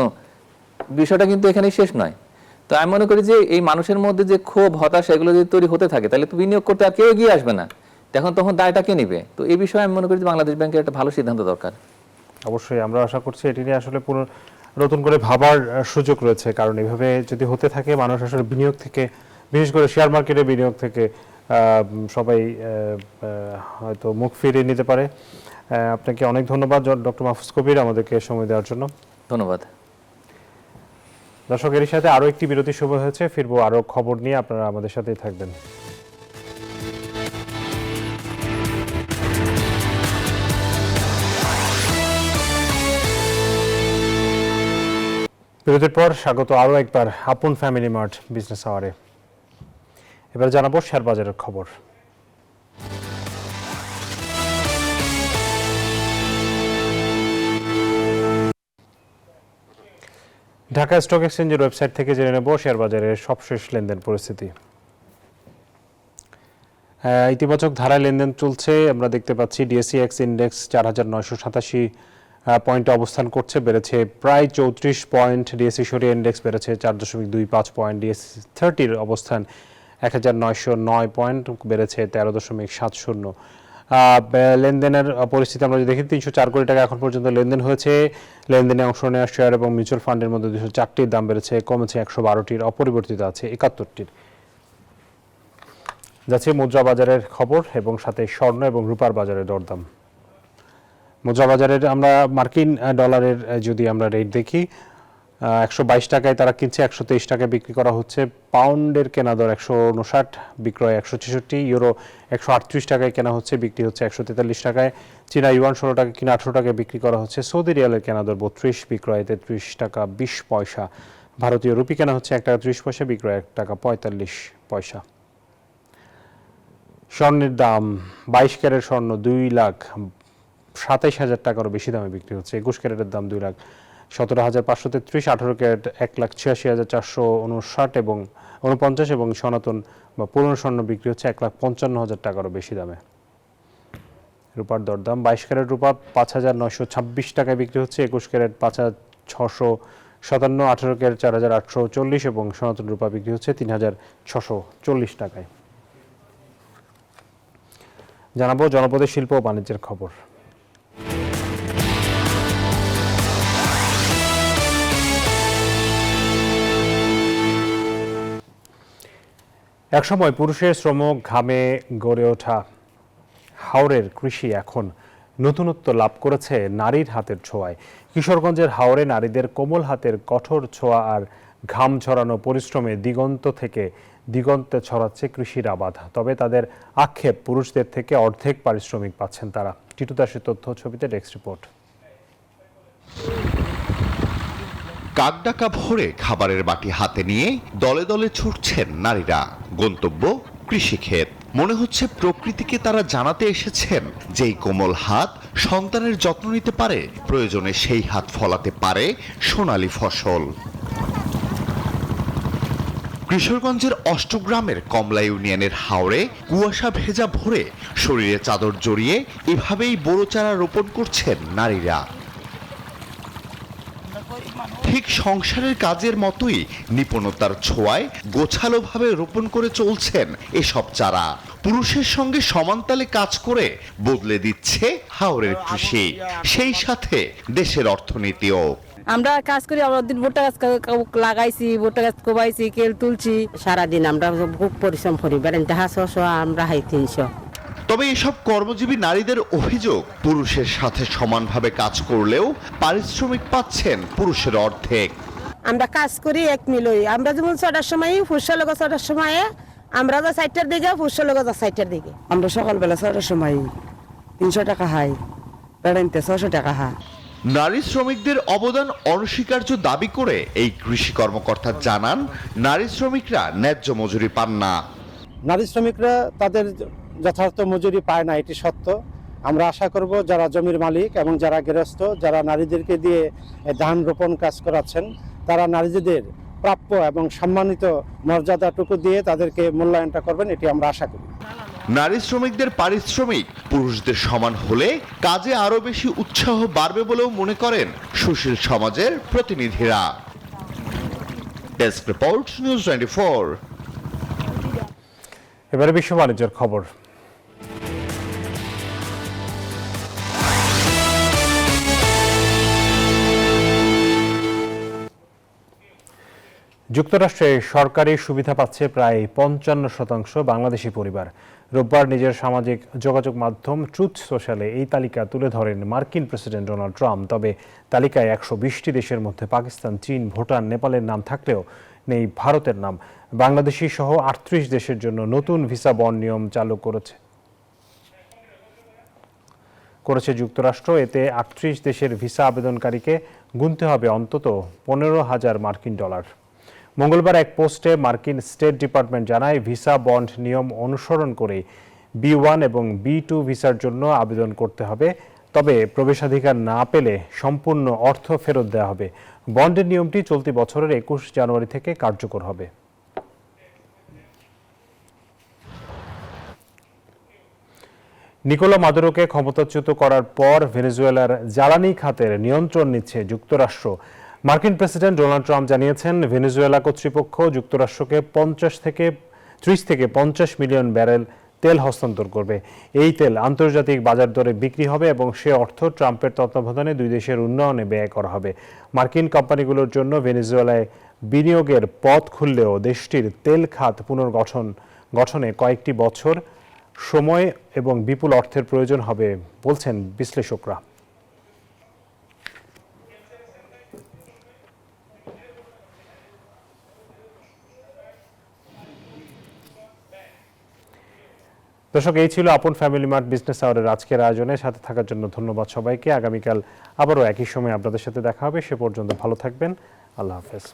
বিষয়টা কিন্তু এখানেই শেষ নয়। তো আমি মনে করি যে এই মানুষের মধ্যে যে ক্ষোভ হতাশা এগুলো যদি তৈরি হতে থাকে, তাহলে তো বিনিয়োগ করতে আর কেউ এগিয়ে আসবে না, তখন দায়টা কে নিবে? তো এই বিষয়ে আমি মনে করি যে বাংলাদেশ ব্যাংকের একটা ভালো সিদ্ধান্ত দরকার। অবশ্যই আমরা আশা করছি এটি নিয়ে আসলে পুরো নতুন করে ভাবার সুযোগ রয়েছে, কারণ এভাবে যদি হতে থাকে মানুষ আসলে বিনিয়োগ থেকে, বিশেষ করে শেয়ার মার্কেটে বিনিয়োগ থেকে সবাই হয়তো মুখ ফিরিয়ে নিতে পারে। আপনাকে অনেক ধন্যবাদ ডক্টর মাহফুজ কবির আমাদেরকে সময় দেওয়ার জন্য। ধন্যবাদ। দর্শক, এর সাথে আরও একটি বিরতির সময় হয়েছে, ফিরবো আরও খবর নিয়ে, আপনারা আমাদের সাথেই থাকবেন। বিরতির পর স্বাগত আরও একবার আপন ফ্যামিলি মার্ট বিজনেস আওয়ারে। এবার জানাবো শেয়ার বাজারের খবর। ঢাকা স্টক এক্সচেঞ্জের ওয়েবসাইট থেকে জেনে নেব শেয়ার বাজারের সবশেষ লেনদেন পরিস্থিতি। ইতিবাচক ধারায় লেনদেন চলছে। আমরা দেখতে পাচ্ছি ডিএসইএক্স ইন্ডেক্স 4987 পয়েন্টে অবস্থান করছে, বেড়েছে প্রায় 34 পয়েন্ট। ডিএসই সরিয়া ইন্ডেক্স বেড়েছে 4.25 পয়েন্ট। ডিএসই 30-র অবস্থান 1909 পয়েন্ট, বেড়েছে 13.70। লেনদেনের পরিস্থিতি আমরা যদি দেখি, 304 কোটি টাকা এখন পর্যন্ত লেনদেন হয়েছে। লেনদেনে অংশ নেওয়া শেয়ার এবং মিউচুয়াল ফান্ডের মধ্যে 204টির দাম বেড়েছে, কমেছে 112টির, অপরিবর্তিত আছে 71টির। যাচ্ছে মুদ্রা বাজারের খবর এবং সাথে স্বর্ণ এবং রূপার বাজারের দরদাম। মুদ্রা বাজারের আমরা মার্কিন ডলারের যদি আমরা রেট দেখি, 122 টাকায় তারা কিনছে, 123 টাকায় বিক্রি করা হচ্ছে। পাউন্ডের কেনা দর 159, বিক্রয় 166। ইউরো 138 টাকায় কেনা হচ্ছে, বিক্রি হচ্ছে 143 টাকায়। চীনা ইউয়ান 16 টাকা কিনা 18 টাকায় বিক্রি করা হচ্ছে। সৌদি রিয়ালের কেনা দর 32, বিক্রয় 33 টাকা 20 পয়সা। ভারতীয় রুপি কেনা হচ্ছে 1 টাকা 30 পয়সা, বিক্রয় 1 টাকা 45 পয়সা। স্বর্ণের দাম 22 ক্যারেট স্বর্ণ 2,27,000 টাকারও বেশি দামে বিক্রি হচ্ছে। 21 ক্যারেটের দাম 2,17,533, 18 ক্যারেট 1,86,459 এবং 49 এবং সনাতন বা পুরনো স্বর্ণ বিক্রি হচ্ছে 1,55,000 টাকারও বেশি দামে। রূপার দরদাম 22 ক্যারেট রূপা 5,926 টাকায় বিক্রি হচ্ছে, 21 ক্যারেট 5,657, 18 ক্যারেট 4,840 এবং সনাতন রূপা বিক্রি হচ্ছে 3,640 টাকায়। জানাবো জনপদের শিল্প ও বাণিজ্যের খবর। একসময় পুরুষের শ্রম ঘামে গড়ে ওঠা হাওরের কৃষি এখন নতুনত্ব লাভ করেছে নারীর হাতের ছোঁয়ায়। কিশোরগঞ্জের হাওরে নারীদের কোমল হাতের কঠোর ছোঁয়া আর ঘাম ঝরানো পরিশ্রমে দিগন্ত থেকে দিগন্তে ছড়াচ্ছে কৃষির আবাদ। তবে তাদের আক্ষেপ, পুরুষদের থেকে অর্ধেক পারিশ্রমিক পাচ্ছেন তারা। টিটু দাসের তথ্য, ছবিতে ডেস্ক রিপোর্ট। কাকডাকা ভোরে খাবারের বাটি হাতে নিয়ে দলে দলে ছুটছেন নারীরা। গন্তব্য কৃষিক্ষেত। মনে হচ্ছে প্রকৃতিকে তারা জানাতে এসেছেন, যেই কোমল হাত সন্তানের যত্ন নিতে পারে, প্রয়োজনে সেই হাত ফলাতে পারে সোনালী ফসল। কিশোরগঞ্জের অষ্টগ্রামের কমলা ইউনিয়নের হাওরে কুয়াশা ভেজা ভোরে শরীরে চাদর জড়িয়ে এভাবেই বোরো চারা রোপণ করছেন নারীরা। ঠিক সংসারের কাজের মতোই নিপুণতার ছোঁয়ায় গোছালোভাবে রোপণ করে চলছেন এসব চারা। পুরুষের সঙ্গে সমানতালে কাজ করে বদলে দিচ্ছে হাওরের কৃষি, সেই সাথে দেশের অর্থনীতিও। আমরা কাজ করি, আমরা দিন ভুট্টা গাছ লাগাইছি, ভুট্টা গাছ কোবাইছি, কেল তুলছি। সারাদিন আমরা খুব পরিশ্রম করি, বেড়েন 150 আমরা 300। তবে এসব কর্মজীবী নারীদের অভিযোগ, পুরুষের সাথে সমানভাবে কাজ করলেও পারিশ্রমিক পাচ্ছেন পুরুষের অর্ধেক। আমরা কাজ করি এক মিলই, আমরা যেমন 6টার সময় পুরুষের লোক 6টার সময়, আমরা 4টার দিকে পুরুষের লোক 4টার দিকে। আমরা সকালবেলা 6টার সময় 300 টাকা হাই, বেড়াইতে 600 টাকা হা। নারী শ্রমিকদের অবদান অনস্বীকার্য দাবি করে এই কৃষি কর্মকর্তা জানান, নারী শ্রমিকরা ন্যায্য মজুরি পান না। নারী শ্রমিকরা তাদের যথার্থ মজুরি পায় না, এটি সত্য। আমরা আশা করব যারা জমির মালিক এবং যারা গৃহস্থ, যারা নারীদেরকে দিয়ে ধান রোপণ কাজ করাচ্ছেন, তারা নারীদের প্রাপ্য এবং সম্মানিত মর্যাদাটুকু দিয়ে তাদেরকে মূল্যায়নটা করবেন, এটি আমরা আশা করি। নারী শ্রমিকদের পারিশ্রমিক পুরুষদের সমান হলে কাজে আরো বেশি উৎসাহ বাড়বে বলেও মনে করেন সুশীল সমাজের প্রতিনিধিরা। Desk report, news 24। এবারে বিশ্ব বাণিজ্যের খবর। যুক্তরাষ্ট্রে সরকারি সুবিধা পাচ্ছে প্রায় 55% বাংলাদেশি পরিবার। রোববার নিজের সামাজিক যোগাযোগ মাধ্যম ট্রুথ সোশ্যালে এই তালিকা তুলে ধরেন মার্কিন প্রেসিডেন্ট ডোনাল্ড ট্রাম্প। তবে তালিকায় 120টি দেশের মধ্যে পাকিস্তান, চীন, ভুটান, নেপালের নাম থাকলেও নেই ভারতের নাম। বাংলাদেশি সহ 38 দেশের জন্য নতুন ভিসা বন্ড নিয়ম চালু করেছে যুক্তরাষ্ট্র। এতে 38 দেশের ভিসা আবেদনকারীকে গুনতে হবে অন্তত $15,000 মার্কিন। মঙ্গলবার এক পোস্টে মার্কিন স্টেট ডিপার্টমেন্ট জানায়, ভিসা বন্ড নিয়ম অনুসরণ করে B1 এবং B2 ভিসার জন্য আবেদন করতে হবে। তবে প্রবেশাধিকার না পেলে সম্পূর্ণ অর্থ ফেরত দেওয়া হবে। বন্ডের নিয়মটি চলতি বছরের 21 জানুয়ারি থেকে কার্যকর হবে। নিকোলা মাদুরোকে ক্ষমতাচ্যুত করার পর ভেনেজুয়েলার জ্বালানি খাতের নিয়ন্ত্রণ নিচ্ছে যুক্তরাষ্ট্র। মার্কিন প্রেসিডেন্ট ডোনাল্ড ট্রাম্প জানিয়েছেন, ভেনেজুয়েলা কর্তৃপক্ষ যুক্তরাষ্ট্রকে 30 থেকে 50 মিলিয়ন ব্যারেল তেল হস্তান্তর করবে। এই তেল আন্তর্জাতিক বাজার দরে বিক্রি হবে এবং সে অর্থ ট্রাম্পের তত্ত্বাবধানে দুই দেশের উন্নয়নে ব্যয় করা হবে। মার্কিন কোম্পানিগুলোর জন্য ভেনেজুয়েলায় বিনিয়োগের পথ খুললেও দেশটির তেল খাত পুনর্গঠনে কয়েকটি বছর সময় এবং বিপুল অর্থের প্রয়োজন হবে বলছেন বিশ্লেষকরা। দর্শক, এই ছিল আপন ফ্যামিলি মার্ট বিজনেস আওয়ারের আজকের আয়োজনে। সাথে থাকার জন্য ধন্যবাদ সবাইকে। আগামীকাল আবারও একই সময় আপনাদের সাথে দেখা হবে। সে পর্যন্ত ভালো থাকবেন। আল্লাহ হাফেজ।